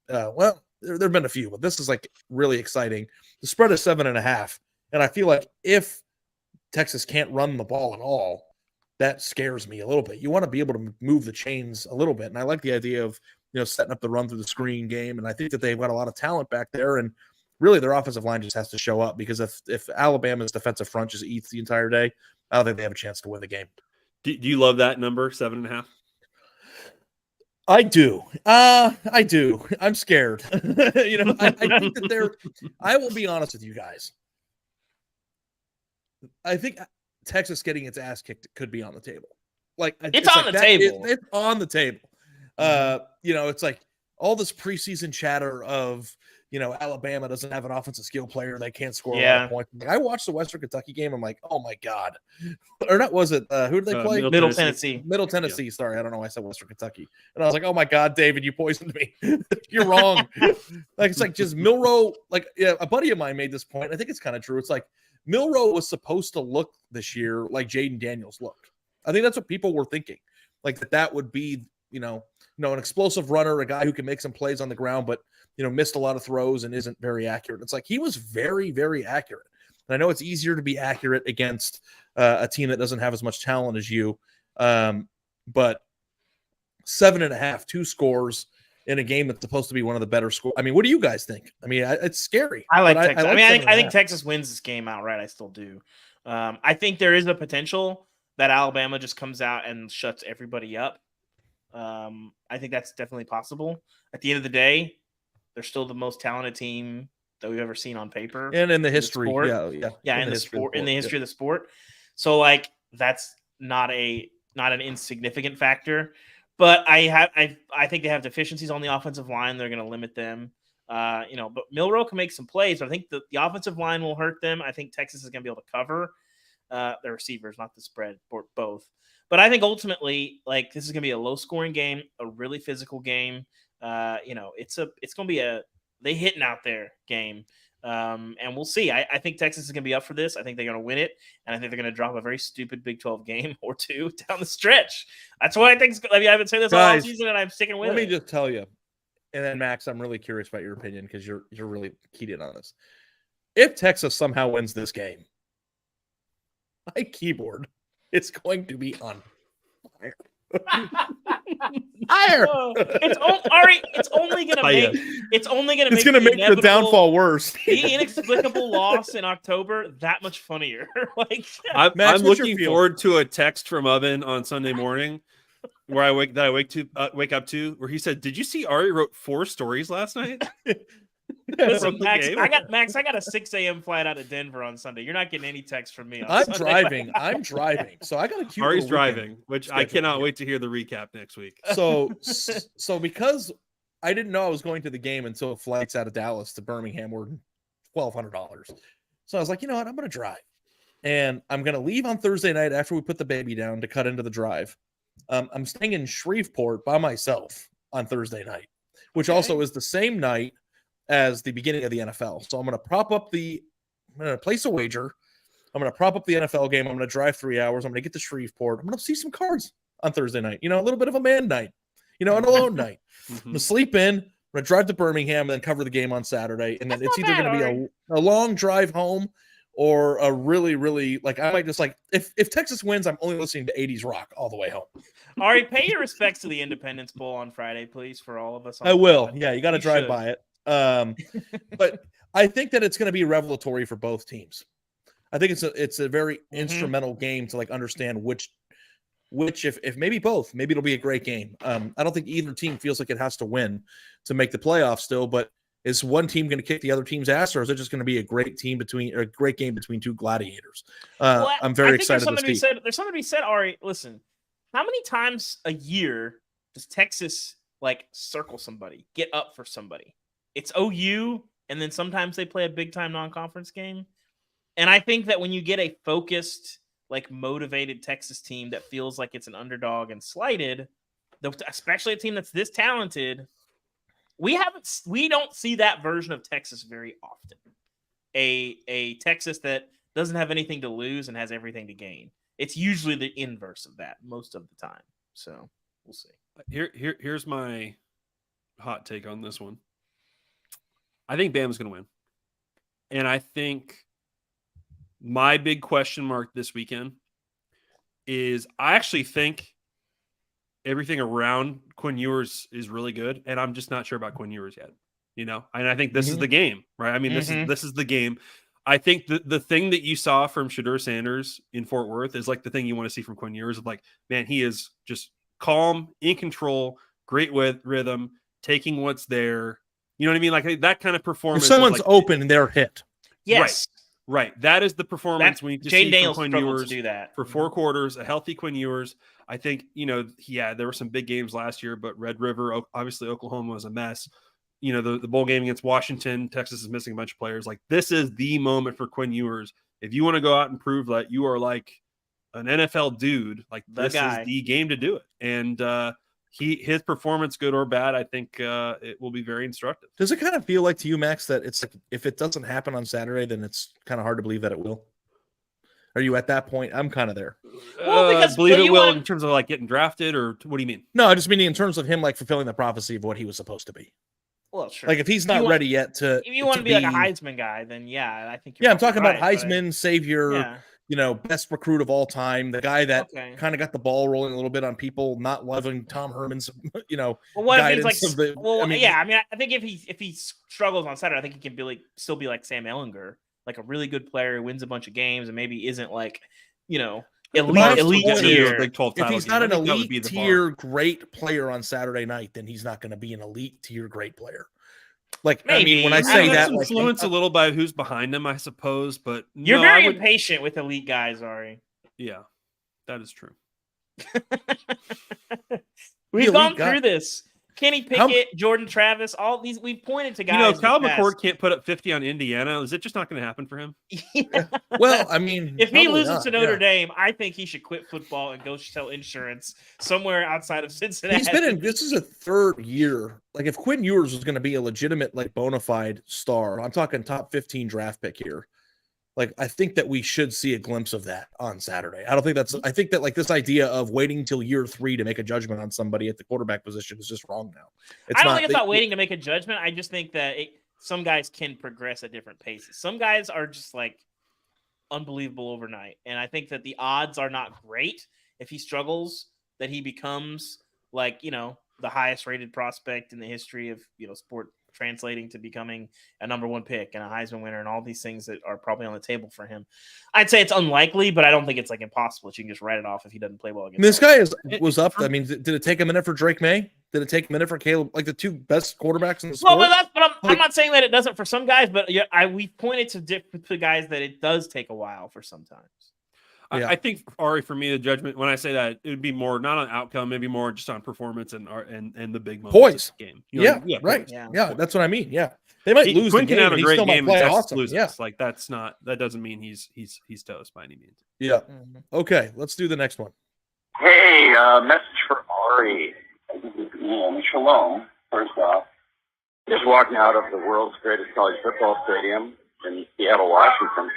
Well, there've been a few, but this is like really exciting. The spread is 7.5. And I feel like if Texas can't run the ball at all, that scares me a little bit. You want to be able to move the chains a little bit. And I like the idea of, setting up the run through the screen game. And I think that they've got a lot of talent back there. And really their offensive line just has to show up, because if Alabama's defensive front just eats the entire day, I don't think they have a chance to win the game. Do you love that number, 7.5? I do. I do. I'm scared. I think that I will be honest with you guys. I think Texas getting its ass kicked could be on the table. It's on the table. It's on the table. It's like all this preseason chatter of, Alabama doesn't have an offensive skill player. They can't score a lot of points. I watched the Western Kentucky game. I'm like, oh my God. Or not, was it, who did they play? Middle Tennessee. Middle Tennessee. Yeah. Sorry. I don't know why I said Western Kentucky. And I was like, oh my God, David, you poisoned me. You're wrong. It's like just Milroe, a buddy of mine made this point. I think it's kind of true. It's like Milroe was supposed to look this year like Jaden Daniels looked. I think that's what people were thinking. Like that would be, an explosive runner, a guy who can make some plays on the ground, but, missed a lot of throws and isn't very accurate. It's like he was very, very accurate. And I know it's easier to be accurate against a team that doesn't have as much talent as you. But 7.5, 2 scores in a game that's supposed to be one of the better scores. I mean, what do you guys think? I mean, it's scary. I like Texas. I think Texas wins this game outright. I still do. I think there is a potential that Alabama just comes out and shuts everybody up. I think that's definitely possible. At the end of the day, they're still the most talented team that we've ever seen on paper, and in the history, in the history of the sport. So, that's not an insignificant factor. But I think they have deficiencies on the offensive line. They're going to limit them. But Milroe can make some plays. But I think the offensive line will hurt them. I think Texas is going to be able to cover the receivers, not the spread, or both. But I think ultimately, this is going to be a low-scoring game, a really physical game. It's going to be a they hitting out there game. And we'll see. I think Texas is going to be up for this. I think they're going to win it. And I think they're going to drop a very stupid Big 12 game or two down the stretch. That's what I think. I've been saying this all season, and I'm sticking with it. Let me just tell you. And then, Max, I'm really curious about your opinion because you're really keyed in on this. If Texas somehow wins this game, my keyboard is going to be on fire. Higher. It's only gonna make the downfall worse. The inexplicable loss in October that much funnier. I'm looking forward to a text from Oven on Sunday morning where I wake up to where he said, "Did you see Ari wrote 4 stories last night?" Listen, Max, I got a 6 a.m. flight out of Denver on Sunday. You're not getting any text from me. I'm driving. So I got a cute. Ari's driving, which I cannot wait to hear the recap next week. So because I didn't know I was going to the game until flights out of Dallas to Birmingham were $1,200. So I was like, you know what? I'm going to drive. And I'm going to leave on Thursday night after we put the baby down to cut into the drive. I'm staying in Shreveport by myself on Thursday night, which also is the same night as the beginning of the NFL. So I'm going to place a wager. I'm going to prop up the NFL game. I'm going to drive 3 hours. I'm going to get to Shreveport. I'm going to see some cards on Thursday night. A little bit of a man night, an alone night. I'm going to sleep in. I'm going to drive to Birmingham and then cover the game on Saturday. And then it's either going to be a long drive home or a really, really, I might just if Texas wins, I'm only listening to 80s rock all the way home. Ari, pay your respects to the Independence Bowl on Friday, please, for all of us. I will. Yeah, you got to drive by it. But I think that it's going to be revelatory for both teams. I think it's a very instrumental game to understand which if maybe both, maybe it'll be a great game. I don't think either team feels like it has to win to make the playoffs still, but is one team going to kick the other team's ass, or is it just going to be a great game between two gladiators? I'm very excited to see. There's something to be said, Ari. Listen, how many times a year does Texas circle somebody, get up for somebody? It's OU, and then sometimes they play a big time non-conference game. And I think that when you get a focused, motivated Texas team that feels like it's an underdog and slighted, especially a team that's this talented, we don't see that version of Texas very often. A Texas that doesn't have anything to lose and has everything to gain. It's usually the inverse of that most of the time. So we'll see. Here's my hot take on this one. I think Bama's going to win. And I think my big question mark this weekend is I actually think everything around Quinn Ewers is really good, and I'm just not sure about Quinn Ewers yet. And I think this is the game, right? I mean, this is the game. I think the thing that you saw from Shedeur Sanders in Fort Worth is the thing you want to see from Quinn Ewers. Of man, he is just calm, in control, great with rhythm, taking what's there. You know what I mean? That kind of performance. If someone's open and they're hit. Yes. Right. That is the performance we need to see from Quinn Ewers to do that for 4 quarters, a healthy Quinn Ewers. I think, there were some big games last year, but Red River, obviously Oklahoma was a mess. The bowl game against Washington, Texas is missing a bunch of players. This is the moment for Quinn Ewers. If you want to go out and prove that you are an NFL dude, this is the game to do it. And his performance, good or bad, I think it will be very instructive. Does it kind of feel like to you, Max, that it's if it doesn't happen on Saturday, then it's kind of hard to believe that it will? Are you at that point? I'm kind of there. Well, because believe it will in terms of getting drafted, or what do you mean? No, I just mean in terms of him fulfilling the prophecy of what he was supposed to be. Well, sure. If he's not ready yet to, if you want to be a Heisman guy, then yeah, I think. I'm talking about Heisman, savior. Best recruit of all time, the guy that kind of got the ball rolling a little bit on people not loving Tom Herman's, what guidance if he's I think if he struggles on Saturday, I think he can still be like Sam Ehlinger, a really good player who wins a bunch of games and maybe isn't elite tier. If he's not an elite tier great player on Saturday night, then he's not going to be an elite tier great player. Maybe. When I say that, influenced a little by who's behind him, I suppose. But you're very impatient with elite guys, Ari. Yeah, that is true. We've gone through this. Kenny Pickett, Jordan Travis, all these we've pointed to guys. Kyle McCord can't put up 50 on Indiana. Is it just not going to happen for him? Well, I mean, if he loses to Notre Dame, I think he should quit football and go sell insurance somewhere outside of Cincinnati. He's been this is a third year. If Quinn Ewers was going to be a legitimate, bona fide star, I'm talking top 15 draft pick here. I think that we should see a glimpse of that on Saturday. I think that this idea of waiting till year 3 to make a judgment on somebody at the quarterback position is just wrong now. I don't think it's about waiting to make a judgment. I just think that some guys can progress at different paces. Some guys are just unbelievable overnight. And I think that the odds are not great if he struggles, that he becomes the highest rated prospect in the history of, sport, translating to becoming a number 1 pick and a Heisman winner and all these things that are probably on the table for him. I'd say it's unlikely, but I don't think it's impossible that you can just write it off if he doesn't play well against this guy was up. I mean, did it take a minute for Drake May? Did it take a minute for Caleb? The 2 best quarterbacks in the sport? Well, but I'm not saying that it doesn't for some guys, but we've pointed to guys that it does take a while for sometimes. Yeah. I think Ari, for me, the judgment when I say that it would be more not on outcome, maybe more just on performance and the big moments Poise. of the game. You know, Yeah, right. poise. Yeah, that's what I mean. Yeah, they might lose Quinn the can game, have and a he great still might game and play Texas awesome. loses. Yeah, Like that doesn't mean he's toast by any means. yeah. Mhm. Okay, let's do the next one. Hey, message for Ari. Shalom, first off. Just walking out of the world's greatest college football stadium in Seattle, Washington.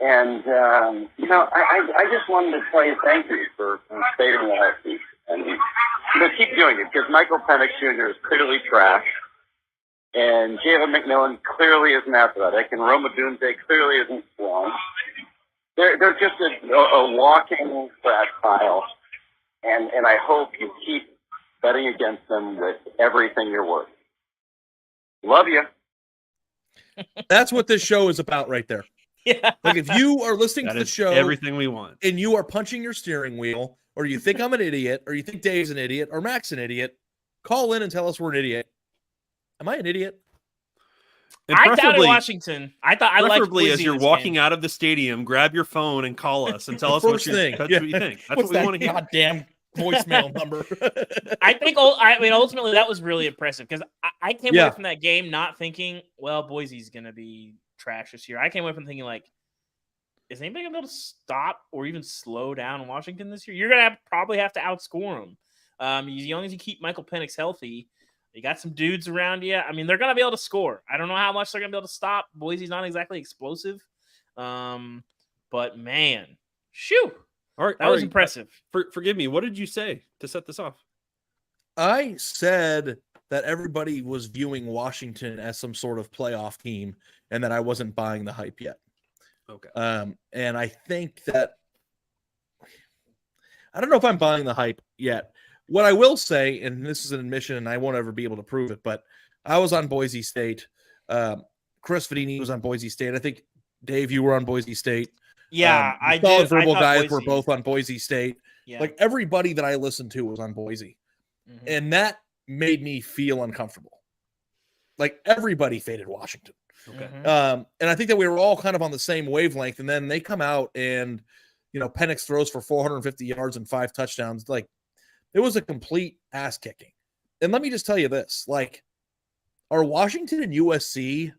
And, I just wanted to tell you thank you for stating that. And keep doing it, because Michael Penix Jr. is clearly trash. And Jalen McMillan clearly isn't athletic. And Roma Dunze clearly isn't strong. They're just a walking trash pile. And I hope you keep betting against them with everything you're worth. Love you. That's what this show is about, right there. Yeah. Like, if you are listening That to the is show everything we want. and you are punching your steering wheel, or you think I'm an idiot, or you think Dave's an idiot, or Mac's an idiot, call in and tell us we're an idiot. Am I an idiot? And I doubted preferably- Washington. I thought I liked Preferably, as Boise you're in this walking game. out of the stadium, grab your phone and call us and tell us what First you thing. that's Yeah. what you think. That's What's what we that want to hear. goddamn voicemail number? I think. Ultimately, that was really impressive because I came Yeah. away from that game not thinking, well, Boise's going to be trash this year. I came away from thinking like, is anybody going to be able to stop or even slow down Washington this year? You're going to probably have to outscore them. As long as you keep Michael Penix healthy, you got some dudes around you. I mean, they're going to be able to score. I don't know how much they're going to be able to stop. Boise's not exactly explosive. But man, shoo. All right, That was impressive. Forgive me. What did you say to set this off? I said that everybody was viewing Washington as some sort of playoff team and that I wasn't buying the hype yet. Okay. And I think that I don't know if I'm buying the hype yet. What I will say, and this is an admission, and I won't ever be able to prove it, but I was on Boise State. Chris Fedini was on Boise State. I think, Dave, you were on Boise State. Yeah, The I Solid did. Verbal I thought guys were Boise- both on Boise State. Yeah. Like, everybody that I listened to was on Boise. Mhm. And that made me feel uncomfortable. Like, everybody faded Washington. Okay. Mhm. And I think that we were all kind of on the same wavelength. And then they come out and, Penix throws for 450 yards and 5 touchdowns. Like, it was a complete ass kicking. And let me just tell you this, like, are Washington and USC,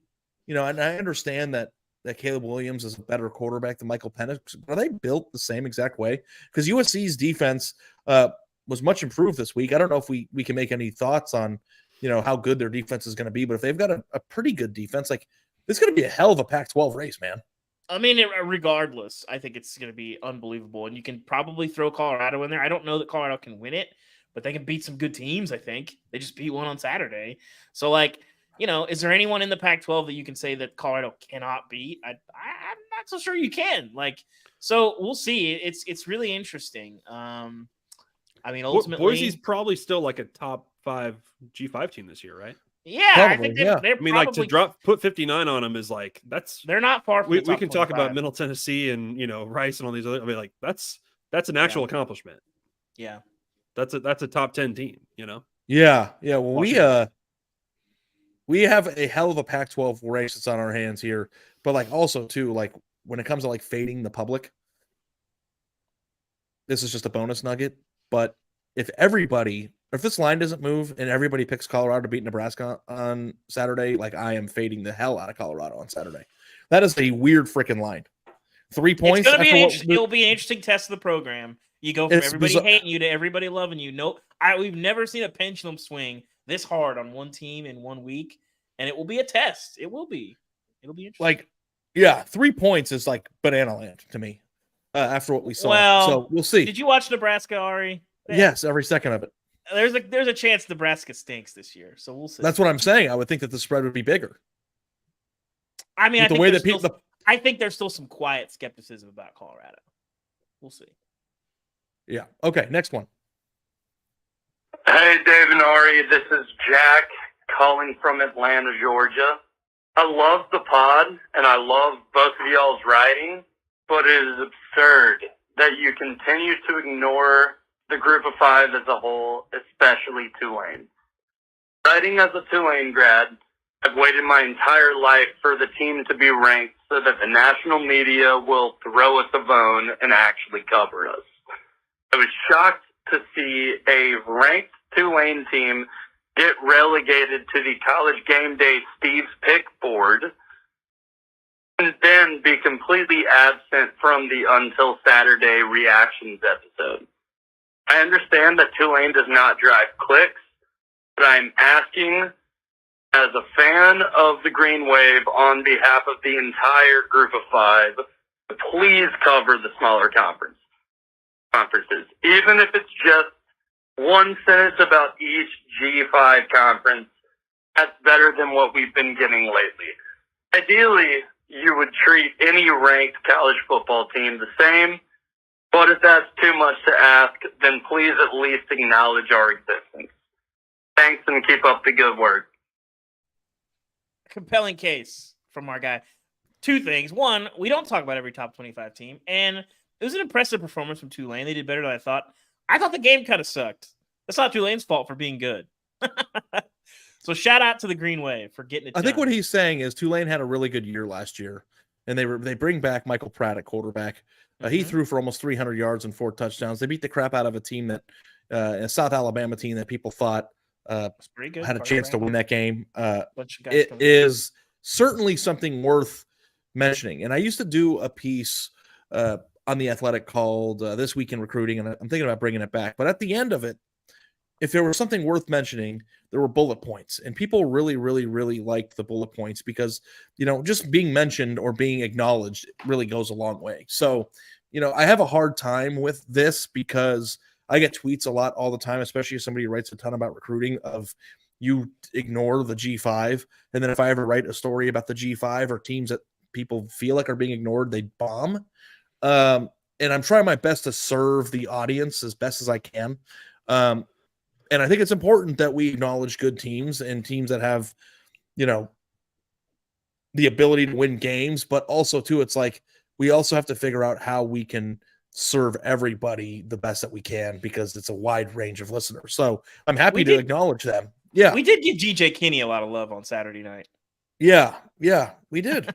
and I understand that Caleb Williams is a better quarterback than Michael Penix, but are they built the same exact way? Because USC's defense was much improved this week. I don't know if we can make any thoughts on, how good their defense is going to be, but if they've got a pretty good defense, like, it's going to be a hell of a Pac-12 race, man. I mean, regardless, I think it's going to be unbelievable. And you can probably throw Colorado in there. I don't know that Colorado can win it, but they can beat some good teams, I think. They just beat one on Saturday. So, like, is there anyone in the Pac-12 that you can say that Colorado cannot beat? I'm not so sure you can. Like, so we'll see. It's really interesting. I mean, ultimately, Boise's probably still like a top 5 G5 team this year, right? yeah, Probably, I think yeah. they're I mean, probably, like to put 59 on them is like they're not far from we the top can talk about 25. Middle Tennessee and Rice and all these other. I mean, like that's an actual accomplishment. Yeah. That's a top 10 team. Yeah. Well, Washington. we have a hell of a Pac-12 race that's on our hands here, but like also too, like when it comes to like fading the public, this is just a bonus nugget. But if this line doesn't move and everybody picks Colorado to beat Nebraska on Saturday, like I am fading the hell out of Colorado on Saturday. That is a weird freaking line. 3 points. It's gonna be after it'll be an interesting test of the program. You go from It's everybody bizarre. hating you to everybody loving you. We've never seen a pendulum swing this hard on one team in 1 week, and it will be a test. It'll be interesting. Like, yeah, 3 points is like banana land to me after what we saw. Well, so we'll see. Did you watch Nebraska, Ari? Yes, every second of it. There's a chance Nebraska stinks this year, so we'll see. That's what I'm saying. I would think that the spread would be bigger. I mean. With the way that people, I think there's still some quiet skepticism about Colorado. We'll see. yeah. Okay, next one. Hey, Dave and Ari, this is Jack calling from Atlanta, Georgia. I love the pod, and I love both of y'all's writing, but it is absurd that you continue to ignore the group of 5 as a whole, especially Tulane. Writing as a Tulane grad, I I've waited my entire life for the team to be ranked so that the national media will throw us a bone and actually cover us. I was shocked to see a ranked Tulane team get relegated to the College Game Day Steve's Pick board and then be completely absent from the Until Saturday reactions episode. I understand that Tulane does not drive clicks, but I'm asking, as a fan of the Green Wave, on behalf of the entire group of five, to please cover the smaller conferences. Even if it's just one sentence about each G5 conference, that's better than what we've been getting lately. Ideally, you would treat any ranked college football team the same, but if that's too much to ask, then please at least acknowledge our existence. Thanks, and keep up the good work. Compelling case from our guy. Two things. One, we don't talk about every top 25 team, and it was an impressive performance from Tulane. They did better than I thought. I thought the game kind of sucked. That's not Tulane's fault for being good. So shout out to the Green Wave for getting it done. I think what he's saying is Tulane had a really good year last year, and they bring back Michael Pratt at quarterback. He threw for almost 300 yards and 4 touchdowns. They beat the crap out of a team that a South Alabama team that people thought pretty good. had a chance to win that game. It is certainly something worth mentioning. And I used to do a piece on The Athletic called This Week in Recruiting, and I'm thinking about bringing it back. But at the end of it, if there was something worth mentioning, there were bullet points. And people really, really, really liked the bullet points because, just being mentioned or being acknowledged really goes a long way. So, I have a hard time with this because I get tweets a lot all the time, especially if somebody writes a ton about recruiting of you ignore the G5. And then if I ever write a story about the G5 or teams that people feel like are being ignored, they bomb. And I'm trying my best to serve the audience as best as I can. And I think it's important that we acknowledge good teams and teams that have, the ability to win games, but also too, it's like, we also have to figure out how we can serve everybody the best that we can because it's a wide range of listeners. So I'm happy to acknowledge them. Yeah. We did give GJ Kinney a lot of love on Saturday night. Yeah, we did,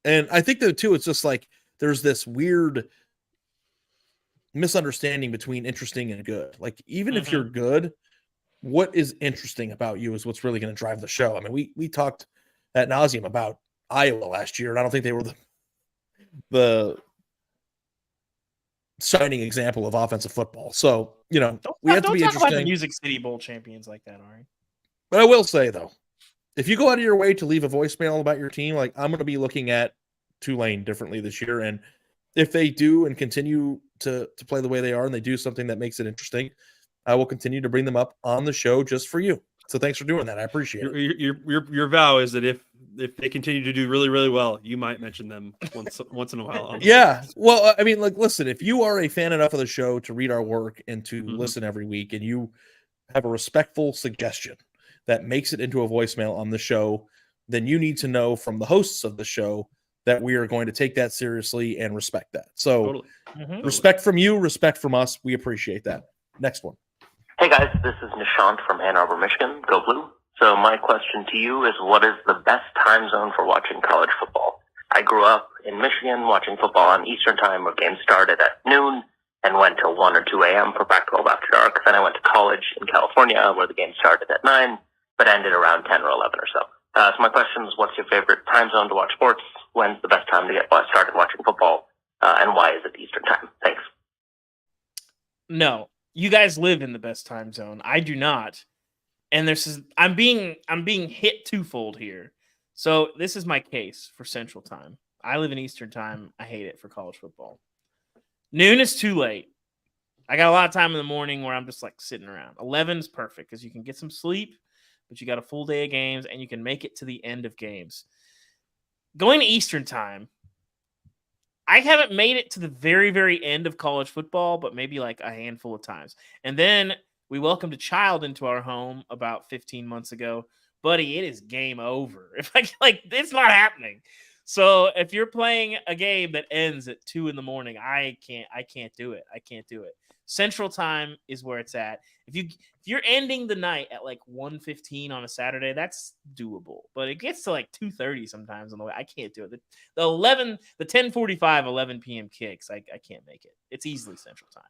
and I think that too, it's just like, there's this weird misunderstanding between interesting and good. Like, even if you're good, what is interesting about you is what's really going to drive the show. I mean, we talked ad nauseum about Iowa last year, and I don't think they were the shining example of offensive football. So, we have to be interesting. Don't talk about the Music City Bowl champions like that, Ari. But I will say, though, if you go out of your way to leave a voicemail about your team, like, I'm going to be looking at Tulane differently this year. And if they do and continue to play the way they are and they do something that makes it interesting, I will continue to bring them up on the show just for you. So thanks for doing that. I appreciate it. Your vow is that if they continue to do really, really well, you might mention them once in a while. Yeah. Well, I mean, like, listen, if you are a fan enough of the show to read our work and to listen every week, and you have a respectful suggestion that makes it into a voicemail on the show, then you need to know from the hosts of the show that we are going to take that seriously and respect that. So respect from you, respect from us. We appreciate that. Next one. Hey guys, this is Nishant from Ann Arbor, Michigan. Go Blue. So my question to you is, what is the best time zone for watching college football? I grew up in Michigan watching football on Eastern time where games started at noon and went till 1 or 2 a.m. for Pac-12 After Dark. Then I went to college in California where the game started at 9 but ended around 10 or 11 or so. So my question is, what's your favorite time zone to watch sports? When's the best time to get started watching football? And why is it Eastern time? Thanks. No, you guys live in the best time zone. I do not. And I'm being hit twofold here. So this is my case for Central Time. I live in Eastern Time. I hate it for college football. Noon is too late. I got a lot of time in the morning where I'm just like sitting around. 11 is perfect because you can get some sleep, but you got a full day of games and you can make it to the end of games. Going to Eastern Time, I haven't made it to the very, very end of college football, but maybe like a handful of times. And then we welcomed a child into our home about 15 months ago. Buddy, it is game over. If like it's not happening. So if you're playing a game that ends at 2 a.m, I can't do it. I can't do it. Central Time is where it's at. If you're ending the night at like 1:15 on a Saturday, that's doable. But it gets to like 2:30 sometimes on the way. I can't do it. The 10:45, 11 p.m. kicks, I can't make it. It's easily Central Time.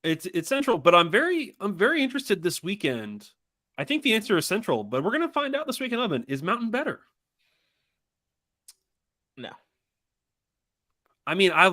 It's Central, but I'm very interested this weekend. I think the answer is Central, but we're gonna find out this week 11. Is Mountain better? No. I mean, I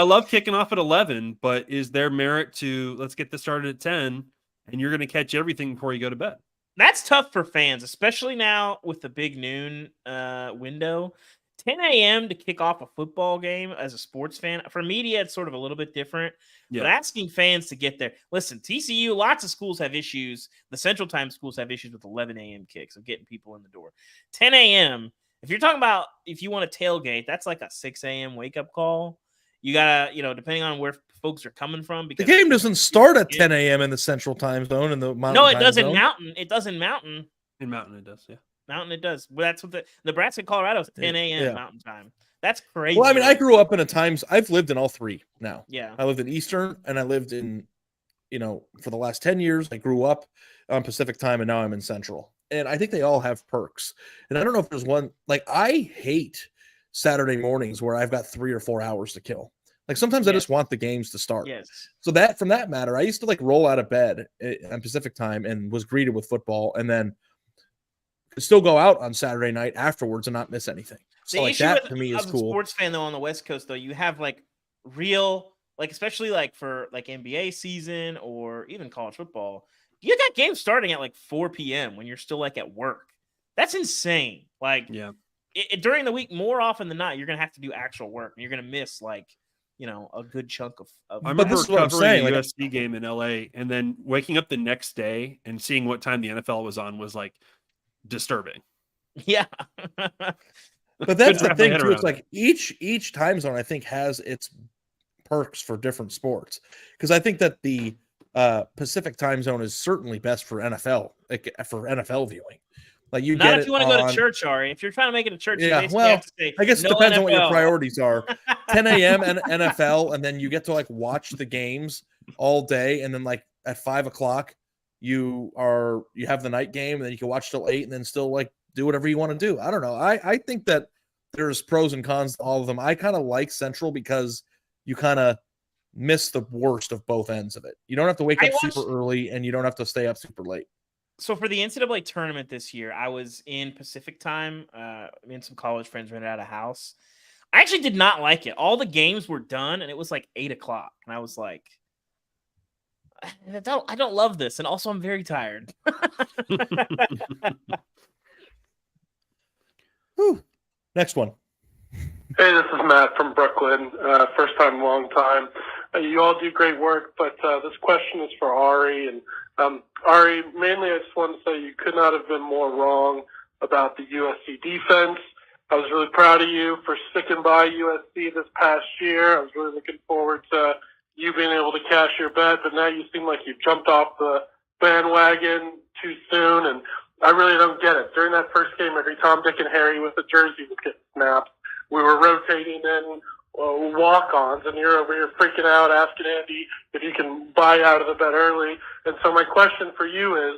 love kicking off at 11, but is there merit to let's get this started at 10 and you're going to catch everything before you go to bed? That's tough for fans, especially now with the big noon window. 10 a.m. to kick off a football game as a sports fan. For media, it's sort of a little bit different. Yeah. But asking fans to get there. Listen, TCU, lots of schools have issues. The Central Time schools have issues with 11 a.m. kicks of getting people in the door. 10 a.m., if you're talking about if you want to tailgate, that's like a 6 a.m. wake-up call. You got to, depending on where folks are coming from. Because the game doesn't start at 10 a.m. in the Central Time Zone. In the Mountain No, it Time does in Zone. Mountain. It does in Mountain. In Mountain, it does, yeah. Mountain, it does. Well, that's what the Nebraska, Colorado is 10 a.m. Yeah. Mountain Time. That's crazy. Well, I mean, I grew up in a times. I've lived in all three now. Yeah. I lived in Eastern, and I lived in, for the last 10 years. I grew up on Pacific Time, and now I'm in Central. And I think they all have perks. And I don't know if there's one, like, I hate Saturday mornings where I've got 3 or 4 hours to kill. Like, sometimes I just want the games to start. Yes. So that, from that matter, I used to, like, roll out of bed on Pacific Time and was greeted with football, and then could still go out on Saturday night afterwards and not miss anything. So, like, that to me is cool. As a sports fan, though, on the West Coast, though, you have, like, real, like, especially, like, for, like, NBA season or even college football, you got games starting at like 4 p.m. when you're still like at work. That's insane. Like, yeah, during the week, more often than not, you're gonna have to do actual work, and you're gonna miss like a good chunk of. I remember covering a USC game in LA, and then waking up the next day and seeing what time the NFL was on was like disturbing. Yeah, but that's the thing too. It's like each time zone I think has its perks for different sports, because I think that the Pacific Time Zone is certainly best for NFL, like for NFL viewing. Like you not get if you want to go to church, Ari. If you're trying to make it a church, yeah. Well, I guess it depends on what your priorities are. 10 a.m. and NFL, and then you get to like watch the games all day, and then like at 5 o'clock you have the night game, and then you can watch till 8, and then still like do whatever you want to do. I don't know. I think that there's pros and cons to all of them. I kind of like Central because you kind of miss the worst of both ends of it. You don't have to wake up super early, and you don't have to stay up super late. So for the NCAA tournament this year, I was in Pacific Time. Me and some college friends rented out a house. I actually did not like it. All the games were done, and it was like 8 o'clock, and I was like, I don't love this, and also I'm very tired. Whew. Next one. Hey, this is Matt from Brooklyn. First time, long time. You all do great work, but this question is for Ari. And Ari, mainly I just want to say you could not have been more wrong about the USC defense. I was really proud of you for sticking by USC this past year. I was really looking forward to you being able to cash your bet, but now you seem like you jumped off the bandwagon too soon, and I really don't get it. During that first game, every Tom, Dick, and Harry with a jersey was getting snapped. We were rotating in walk-ons, and you're over here freaking out, asking Andy if you can buy out of the bet early. And so my question for you is,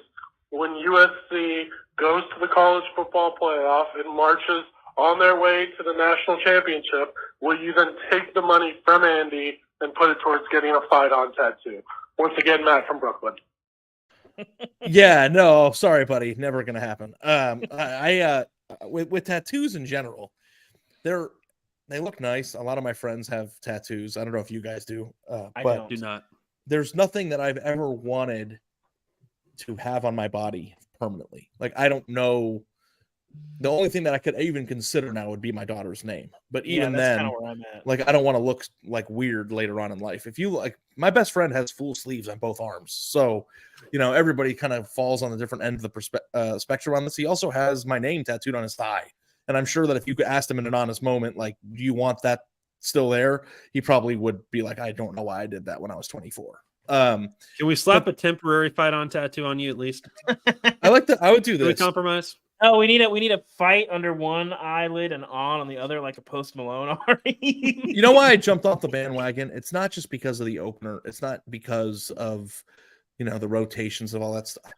when USC goes to the college football playoff and marches on their way to the national championship, will you then take the money from Andy and put it towards getting a fight-on tattoo? Once again, Matt from Brooklyn. Yeah, no, sorry, buddy. Never going to happen. With tattoos in general, they look nice. A lot of my friends have tattoos. I don't know if you guys do. I do not. There's nothing that I've ever wanted to have on my body permanently. Like, I don't know. The only thing that I could even consider now would be my daughter's name. But even then, where I'm at. like, I don't want to look like weird later on in life. If you like, my best friend has full sleeves on both arms. So, everybody kind of falls on the different end of the spectrum on this. He also has my name tattooed on his thigh. And I'm sure that if you could ask him in an honest moment, like, do you want that still there? He probably would be like, I don't know why I did that when I was 24. Can we slap a temporary fight-on tattoo on you at least? I like that. I would do this. Can we compromise? Oh, we need a fight under one eyelid and on the other, like a Post Malone. You know why I jumped off the bandwagon? It's not just because of the opener. It's not because of, the rotations of all that stuff.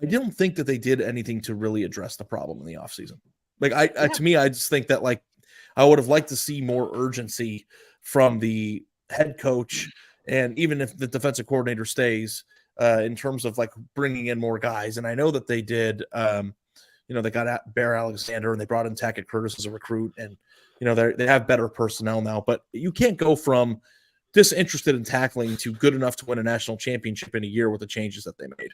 I don't think that they did anything to really address the problem in the offseason. Like to me, I just think that like I would have liked to see more urgency from the head coach, and even if the defensive coordinator stays, in terms of like bringing in more guys. And I know that they did. They got Bear Alexander and they brought in Tackett Curtis as a recruit, and they have better personnel now. But you can't go from disinterested in tackling to good enough to win a national championship in a year with the changes that they made.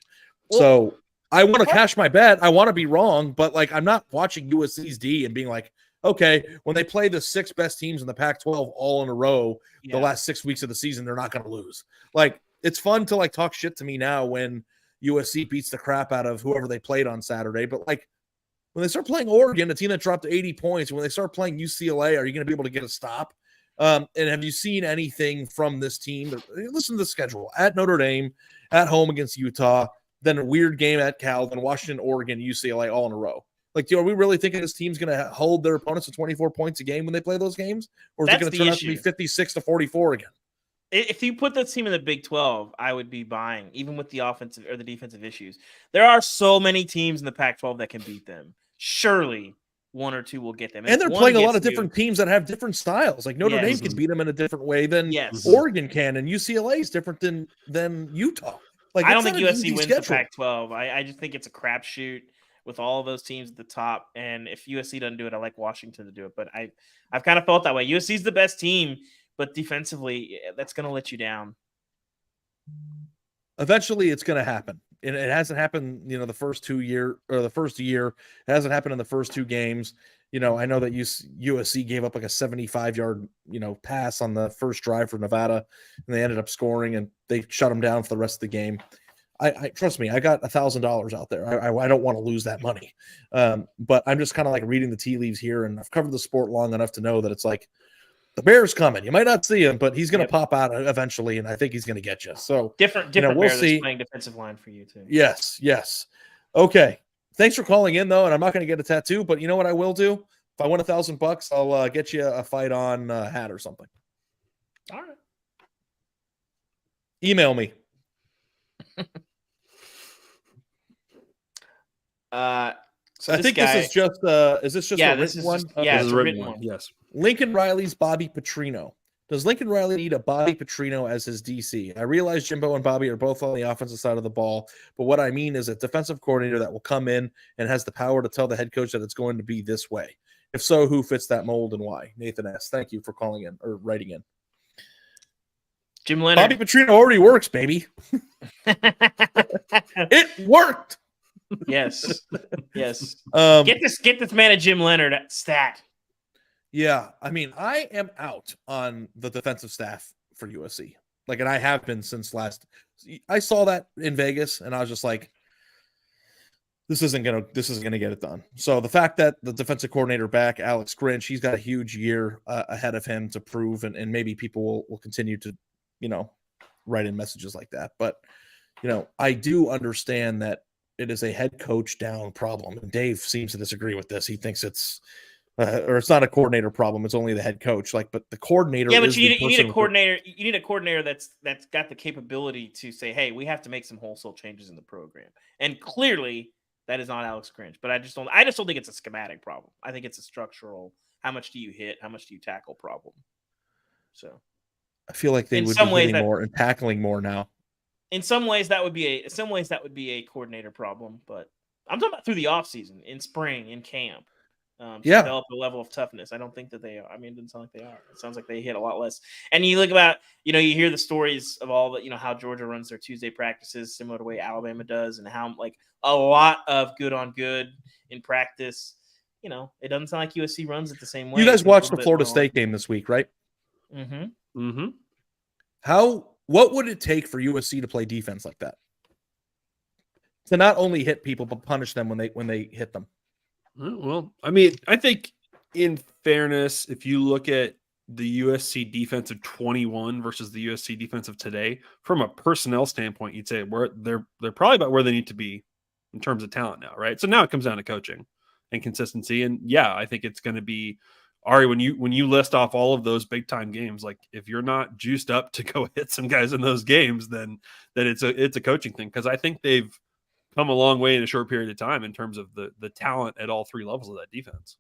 So I want to cash my bet. I want to be wrong, but like I'm not watching USC's D and being like, okay, when they play the 6 best teams in the Pac-12 all in a row, the last 6 weeks of the season, they're not going to lose. Like it's fun to like talk shit to me now when USC beats the crap out of whoever they played on Saturday, but like when they start playing Oregon, a team that dropped 80 points, when they start playing UCLA, are you going to be able to get a stop? And have you seen anything from this team? Listen to the schedule: at Notre Dame, at home against Utah, then a weird game at Cal, then Washington, Oregon, UCLA, all in a row. Like, are we really thinking this team's going to hold their opponents to 24 points a game when they play those games? Or is it going to turn out to be 56-44 again? If you put this team in the Big 12, I would be buying, even with the offensive or the defensive issues. There are so many teams in the Pac-12 that can beat them. Surely one or two will get them. And they're playing a lot of different teams that have different styles. Like Notre Dame can beat them in a different way than Oregon can, and UCLA is different than Utah. Like I don't think USC wins the Pac-12. I just think it's a crapshoot with all of those teams at the top. And if USC doesn't do it, I like Washington to do it. But I've kind of felt that way. USC's the best team, but defensively, that's going to let you down. Eventually, it's going to happen. And it hasn't happened, the first year. It hasn't happened in the first 2 games. I know that USC gave up like a 75-yard, pass on the first drive for Nevada, and they ended up scoring, and they shut them down for the rest of the game. I trust me, I got $1,000 out there. I don't want to lose that money. But I'm just kind of like reading the tea leaves here, and I've covered the sport long enough to know that it's like the Bear's coming. You might not see him, but he's going to pop out eventually, and I think he's going to get you. So different we'll Bear see. that's playing defensive line for you too. Yes. Okay. Thanks for calling in, though, and I'm not going to get a tattoo, but you know what I will do? If I win $1,000, I'll get you a fight on hat or something. All right. Email me. So I think this is just is this just a written one? Yeah, this it's is a written one. Yes. Lincoln Riley's Bobby Petrino. Does Lincoln Riley need a Bobby Petrino as his DC? I realize Jimbo and Bobby are both on the offensive side of the ball, but what I mean is a defensive coordinator that will come in and has the power to tell the head coach that it's going to be this way. If so, who fits that mold and why? Nathan S. Thank you for calling in or writing in. Jim Leonard. Bobby Petrino already works, baby. It worked. Yes. Get this man a Jim Leonard stat. Yeah, I mean, I am out on the defensive staff for USC. And I have been since last. I saw that in Vegas, and I was just like, this isn't gonna get it done. So the fact that the defensive coordinator back, Alex Grinch, he's got a huge year ahead of him to prove, and maybe people will continue to, write in messages like that. But I do understand that it is a head coach down problem. And Dave seems to disagree with this. He thinks it's or it's not a coordinator problem. It's only the head coach. But the coordinator. Yeah, but you need a coordinator. You need a coordinator that's got the capability to say, "Hey, we have to make some wholesale changes in the program." And clearly, that is not Alex Grinch. But I just don't think it's a schematic problem. I think it's a structural. How much do you hit? How much do you tackle problem? So, I feel like they would be hitting more and tackling more now. In some ways, that would be a coordinator problem. But I'm talking about through the offseason, in spring, in camp. To develop a level of toughness. I don't think that they are. I mean, it doesn't sound like they are. It sounds like they hit a lot less. And you look about, you hear the stories of all the, how Georgia runs their Tuesday practices, similar to the way Alabama does, and how a lot of good on good in practice. It doesn't sound like USC runs it the same way. You guys watched the Florida State game this week, right? Mm-hmm. Mm-hmm. What would it take for USC to play defense like that? To not only hit people, but punish them when they hit them. Well, I mean, I think in fairness, if you look at the USC defense of 21 versus the USC defense of today, from a personnel standpoint, you'd say they're probably about where they need to be. in terms of talent now, right? So now it comes down to coaching and consistency. And yeah, I think it's going to be Ari, when you list off all of those big time games, like if you're not juiced up to go hit some guys in those games, then it's a coaching thing. Cause I think they've come a long way in a short period of time in terms of the talent at all three levels of that defense.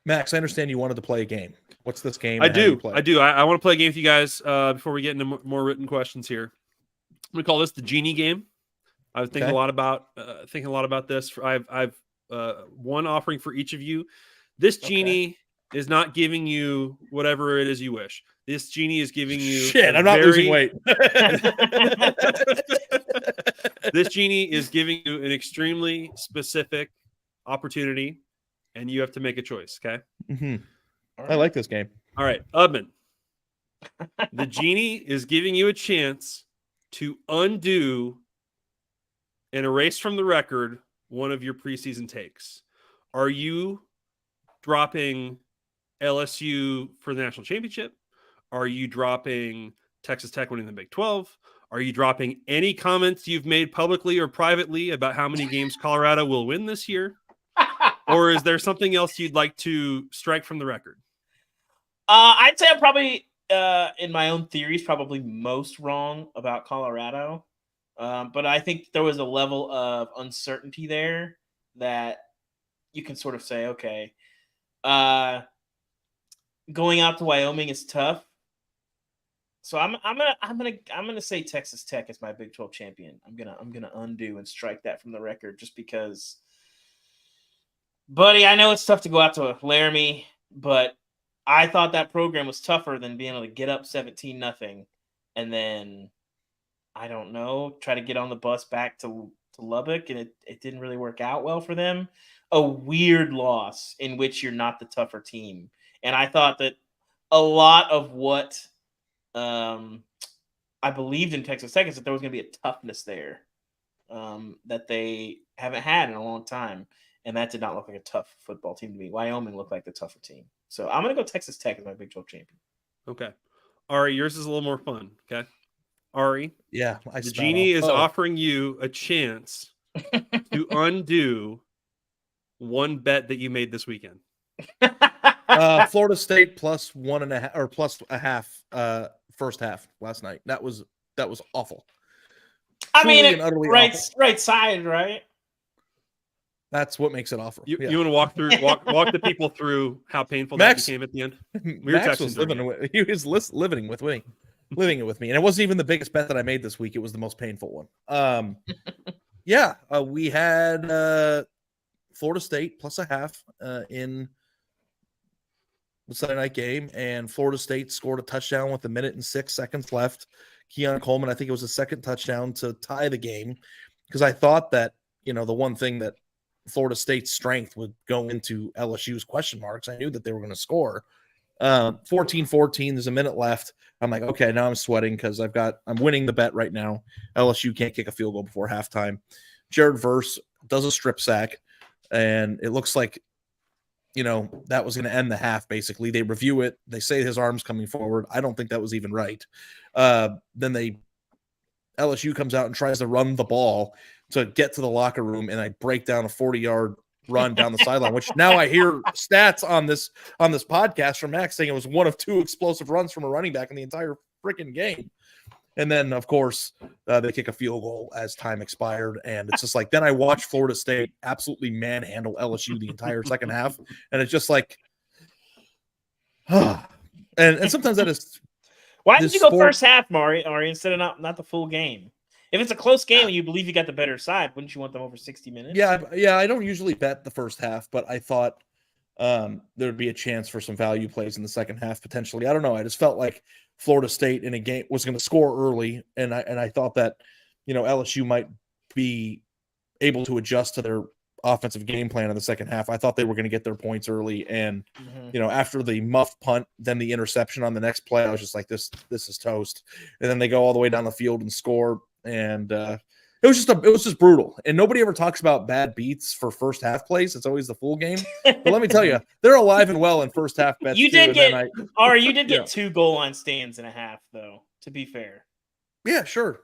Max, I understand you wanted to play a game. What's this game? I do. I want to play a game with you guys before we get into more written questions here. I'm gonna call this the Genie game. I was thinking a lot about this. I've one offering for each of you. This Genie is not giving you whatever it is you wish. This Genie is giving you I'm not losing weight. This Genie is giving you an extremely specific opportunity, and you have to make a choice. Okay. Mm-hmm. Right. I like this game. All right, Ubman. The Genie is giving you a chance to undo and erase from the record one of your preseason takes. Are you dropping LSU for the national championship? Are you dropping Texas Tech winning the Big 12? Are you dropping any comments you've made publicly or privately about how many games Colorado will win this year? Or is there something else you'd like to strike from the record? I'd say I'm probably, in my own theories, probably most wrong about Colorado. But I think there was a level of uncertainty there that you can sort of say, okay, going out to Wyoming is tough. So I'm gonna say Texas Tech is my Big 12 champion. I'm gonna undo and strike that from the record just because, buddy, I know it's tough to go out to Laramie, but I thought that program was tougher than being able to get up 17-0 and then, I don't know, try to get on the bus back to Lubbock, and it didn't really work out well for them. A weird loss in which you're not the tougher team. And I thought that a lot of what I believed in Texas Tech is that there was going to be a toughness there that they haven't had in a long time. And that did not look like a tough football team to me. Wyoming looked like the tougher team. So I'm going to go Texas Tech as my Big 12 champion. Okay. Ari, yours is a little more fun. Okay. Ari. Yeah. The Genie is offering you a chance to undo one bet that you made this weekend. Florida State plus 1.5 or plus a half first half last night. That was awful. I mean, right side, right? That's what makes it awful. You want to walk the people through how painful Max, that became at the end? Max was living it with me, and it wasn't even the biggest bet that I made this week. It was the most painful one. We had Florida State plus a half in the Sunday night game, and Florida State scored a touchdown with 1 minute and 6 seconds left. Keon Coleman, I think it was the second touchdown to tie the game, because I thought that, the one thing that Florida State's strength would go into LSU's question marks. I knew that they were going to score. 14-14, there's a minute left. I'm like, okay, now I'm sweating because I'm winning the bet right now. LSU can't kick a field goal before halftime. Jared Verse does a strip sack, and it looks like, that was going to end the half, basically. They review it. They say his arm's coming forward. I don't think that was even right. Then LSU comes out and tries to run the ball to get to the locker room, and I break down a 40-yard run down the sideline, which now I hear stats on this podcast from Max saying it was one of 2 explosive runs from a running back in the entire freaking game. And then, of course, they kick a field goal as time expired, and it's just like, then I watched Florida State absolutely manhandle LSU the entire second half, and it's just like, and sometimes that is. Why did you go first half, Ari, instead of not the full game? If it's a close game and you believe you got the better side, wouldn't you want them over 60 minutes? Yeah. I don't usually bet the first half, but I thought there'd be a chance for some value plays in the second half potentially. I don't know. I just felt like Florida State in a game was going to score early, and I thought that LSU might be able to adjust to their offensive game plan in the second half. I thought they were going to get their points early, and after the muffed punt, then the interception on the next play, I was just like, this is toast. And then they go all the way down the field and score, and it was just brutal. And nobody ever talks about bad beats for first half plays. It's always the full game. But let me tell you, they're alive and well in first half bets. You did get 2 goal line stands and a half, though, to be fair. Yeah, sure.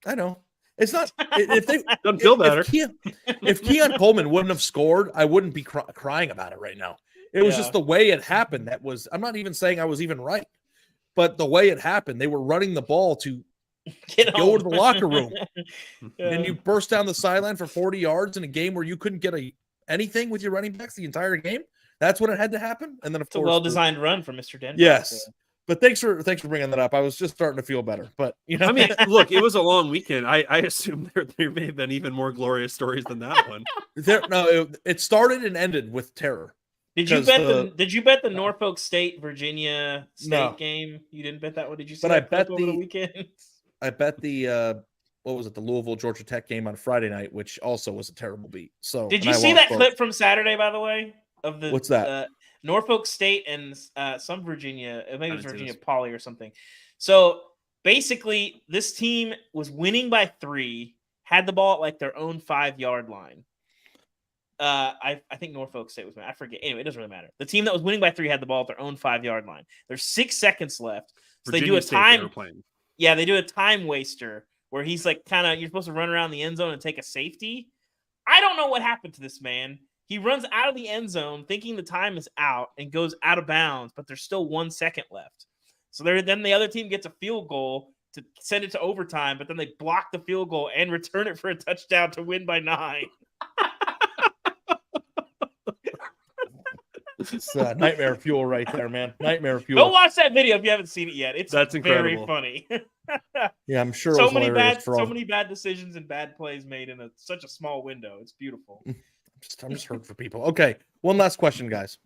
I know. It's not if they Doesn't feel better. If Keon Coleman wouldn't have scored, I wouldn't be crying about it right now. It was just the way it happened. I'm not even saying I was even right, but the way it happened, they were running the ball to go to the locker room, and you burst down the sideline for 40 yards in a game where you couldn't get anything with your running backs the entire game. That's when it had to happen. And then, of course, a well-designed run from Mr. Denver. Yes. But thanks for bringing that up. I was just starting to feel better. But I mean, look, it was a long weekend. I assume there may have been even more glorious stories than that one. It started and ended with terror. Did you bet the Norfolk State Virginia State game? You didn't bet that one. Did you see that clip over the weekend? I bet the what was it, the Louisville Georgia Tech game on Friday night, which also was a terrible beat. So did you see that clip from Saturday, by the way? Of the what's that? Norfolk State and some Virginia, maybe it was Virginia Poly or something. So basically, this team was winning by 3, had the ball at like their own 5-yard line. I think Norfolk State was, I forget. Anyway, it doesn't really matter. The team that was winning by 3 had the ball at their own 5-yard line. There's 6 seconds left. So Virginia they do a State time. Yeah, they do a time waster where he's like you're supposed to run around the end zone and take a safety. I don't know what happened to this man. He runs out of the end zone thinking the time is out and goes out of bounds, but there's still 1 second left. So then the other team gets a field goal to send it to overtime, but then they block the field goal and return it for a touchdown to win by 9. It's nightmare fuel right there, man. Nightmare fuel. Go watch that video if you haven't seen it yet. That's incredible. Very funny. Yeah, I'm sure. So many bad decisions and bad plays made in such a small window. It's beautiful. I'm just hurt for people. Okay, one last question, guys.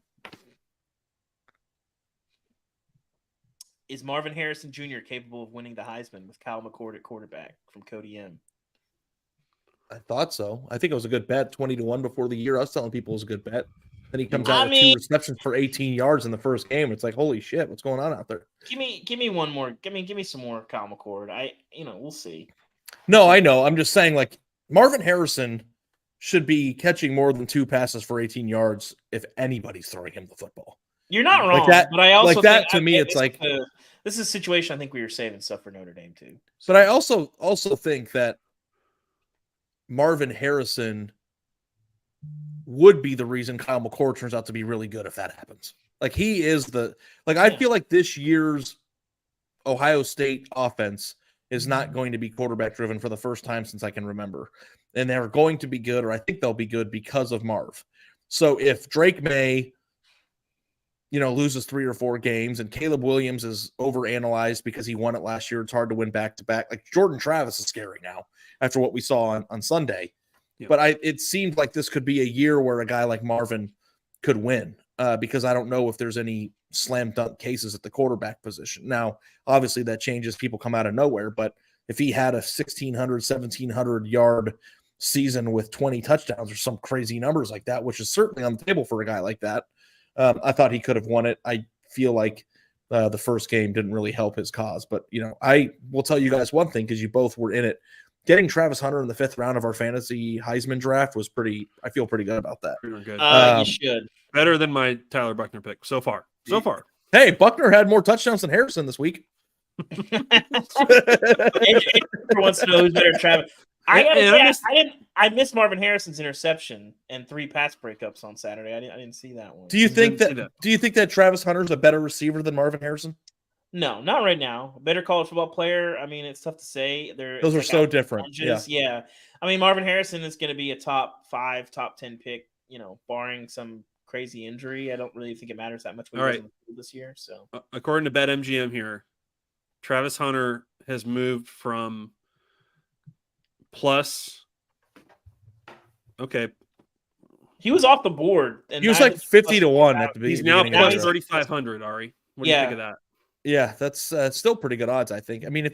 Is Marvin Harrison Jr. capable of winning the Heisman with Kyle McCord at quarterback from Cody M? I thought so. I think it was a good bet, 20-1 before the year. I was telling people it was a good bet. Then he comes out with 2 receptions for 18 yards in the first game. It's like, holy shit, what's going on out there? Give me one more. Give me some more Kyle McCord. We'll see. No, I know. I'm just saying, like, Marvin Harrison should be catching more than 2 passes for 18 yards if anybody's throwing him the football. You're not wrong, like that, but I also like that to me, it's like this is a situation. I think we were saving stuff for Notre Dame too. So. But I also think that Marvin Harrison would be the reason Kyle McCord turns out to be really good if that happens. Like he is I feel like this year's Ohio State offense is not going to be quarterback driven for the first time since I can remember. And they're going to be good, or I think they'll be good because of Marv. So if Drake May, loses 3 or 4 games and Caleb Williams is overanalyzed because he won it last year, it's hard to win back-to-back. Like Jordan Travis is scary now after what we saw on Sunday. Yeah. But it seemed like this could be a year where a guy like Marvin could win because I don't know if there's any slam dunk cases at the quarterback position. Now, obviously that changes. People come out of nowhere, but if he had a 1,600, 1,700 yard season with 20 touchdowns or some crazy numbers like that, which is certainly on the table for a guy like that, I thought he could have won it. I feel like the first game didn't really help his cause. But, I will tell you guys one thing because you both were in it. Getting Travis Hunter in the 5th round of our fantasy Heisman draft was I feel pretty good about that. Pretty good. You should. Better than my Tyler Buckner pick so far. Hey, Buckner had more touchdowns than Harrison this week. Andrew wants to know who's better, Travis. I missed Marvin Harrison's interception and 3 pass breakups on Saturday. I didn't see that one. Do you think that Travis Hunter's a better receiver than Marvin Harrison? No, not right now. Better college football player. I mean, it's tough to say. Those are so different. Yeah. I mean, Marvin Harrison is going to be a top 5, top 10 pick, barring some crazy injury. I don't really think it matters that much this year. So, according to BetMGM here, Travis Hunter has moved from plus. Okay. He was off the board. And he was like 50-1 at the beginning. He's now plus 3,500, Ari. What do you think of that? Yeah, that's still pretty good odds, I think. I mean, the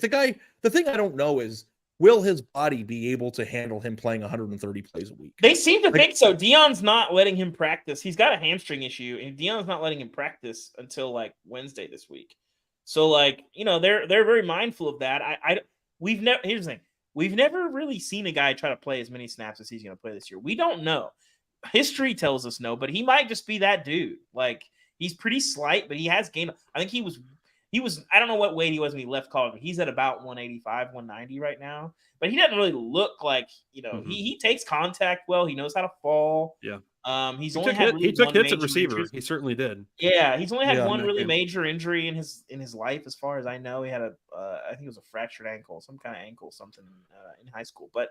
thing I don't know is, will his body be able to handle him playing 130 plays a week? They seem to think so. Deion's not letting him practice. He's got a hamstring issue, and Deion's not letting him practice until like Wednesday this week. So they're very mindful of that. Here's the thing. We've never really seen a guy try to play as many snaps as he's going to play this year. We don't know. History tells us no, but he might just be that dude. Like, he's pretty slight, but he has gained. I think he was I don't know what weight he was when he left college, but he's at about 185, 190 right now. But he doesn't really look like, he takes contact well. He knows how to fall. Yeah. He took hits at receiver. Injury. He certainly did. Yeah, he's only had one really game. major injury in his life, as far as I know. He had I think it was a fractured ankle, some kind of ankle, something in high school. But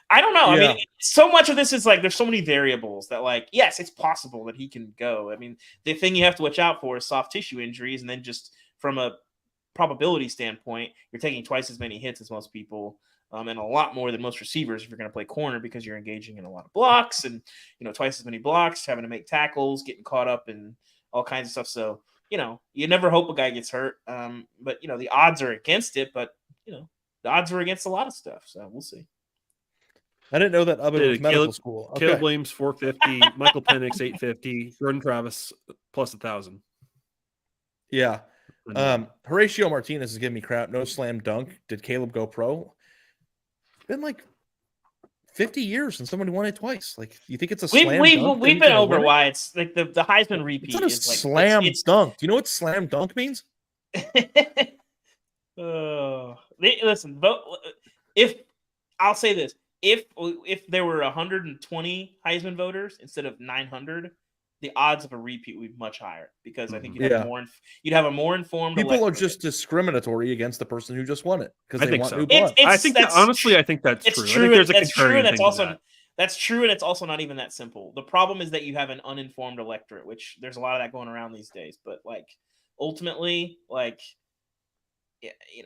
I don't know. Yeah. I mean, so much of this is like there's so many variables that, like, yes, it's possible that he can go. I mean, the thing you have to watch out for is soft tissue injuries, and then just from a probability standpoint, you're taking twice as many hits as most people. And a lot more than most receivers if you're going to play corner, because you're engaging in a lot of blocks and, twice as many blocks, having to make tackles, getting caught up in all kinds of stuff. So, you never hope a guy gets hurt. But, the odds are against it, but, the odds are against a lot of stuff. So we'll see. I didn't know that Ubben was medical school. Okay. Caleb Williams, 450. Michael Penix, 850. Jordan Travis, plus 1,000. Yeah. Horatio Martinez is giving me crap. No slam dunk. Did Caleb go pro? Been like 50 years since somebody won it twice. Like, you think it's a slam dunk? We've been over why it's like the Heisman repeat. It's not a is like, slam dunk. Do you know what slam dunk means? Listen, vote. If I'll say this, if there were 120 Heisman voters instead of 900, the odds of a repeat would be much higher, because I think you'd have a more informed. People are just discriminatory against the person who just won it because they want new blood. I think honestly, I think that's true. I think there's a contrarian thing to that. That's true, and it's also not even that simple. The problem is that you have an uninformed electorate, which there's a lot of that going around these days. But like, ultimately, like,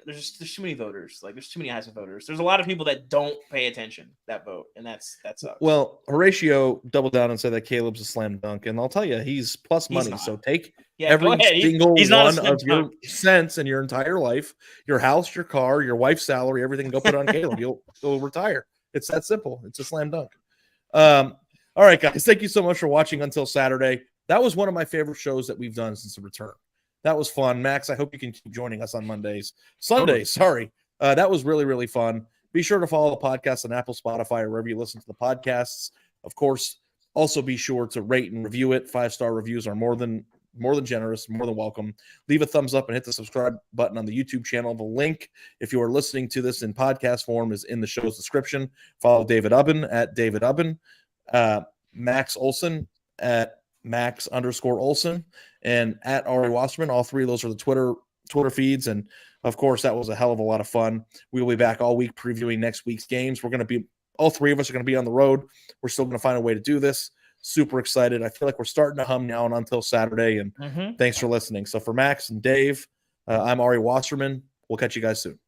there's too many voters. Like, there's too many Heisman voters. There's a lot of people that don't pay attention that vote, and that sucks. Well, Horatio doubled down and said that Caleb's a slam dunk, and I'll tell you, he's plus money. So take every single one of your cents in your entire life, your house, your car, your wife's salary, everything. Go put it on Caleb. You'll retire. It's that simple. It's a slam dunk. All right, guys. Thank you so much for watching until Saturday. That was one of my favorite shows that we've done since the return. That was fun. Max, I hope you can keep joining us on Sundays. Sorry. That was really, really fun. Be sure to follow the podcast on Apple, Spotify, or wherever you listen to the podcasts. Of course, also be sure to rate and review it. 5-star reviews are more than generous, more than welcome. Leave a thumbs up and hit the subscribe button on the YouTube channel. The link, if you are listening to this in podcast form, is in the show's description. Follow David Ubben at David Ubben, Max Olson at Max_Olson, and at Ari Wasserman. All three of those are the Twitter feeds. And of course, that was a hell of a lot of fun. We will be back all week previewing next week's games. All three of us are going to be on the road. We're still going to find a way to do this. Super excited. I feel like we're starting to hum now and until Saturday. And thanks for listening. So for Max and Dave, I'm Ari Wasserman. We'll catch you guys soon.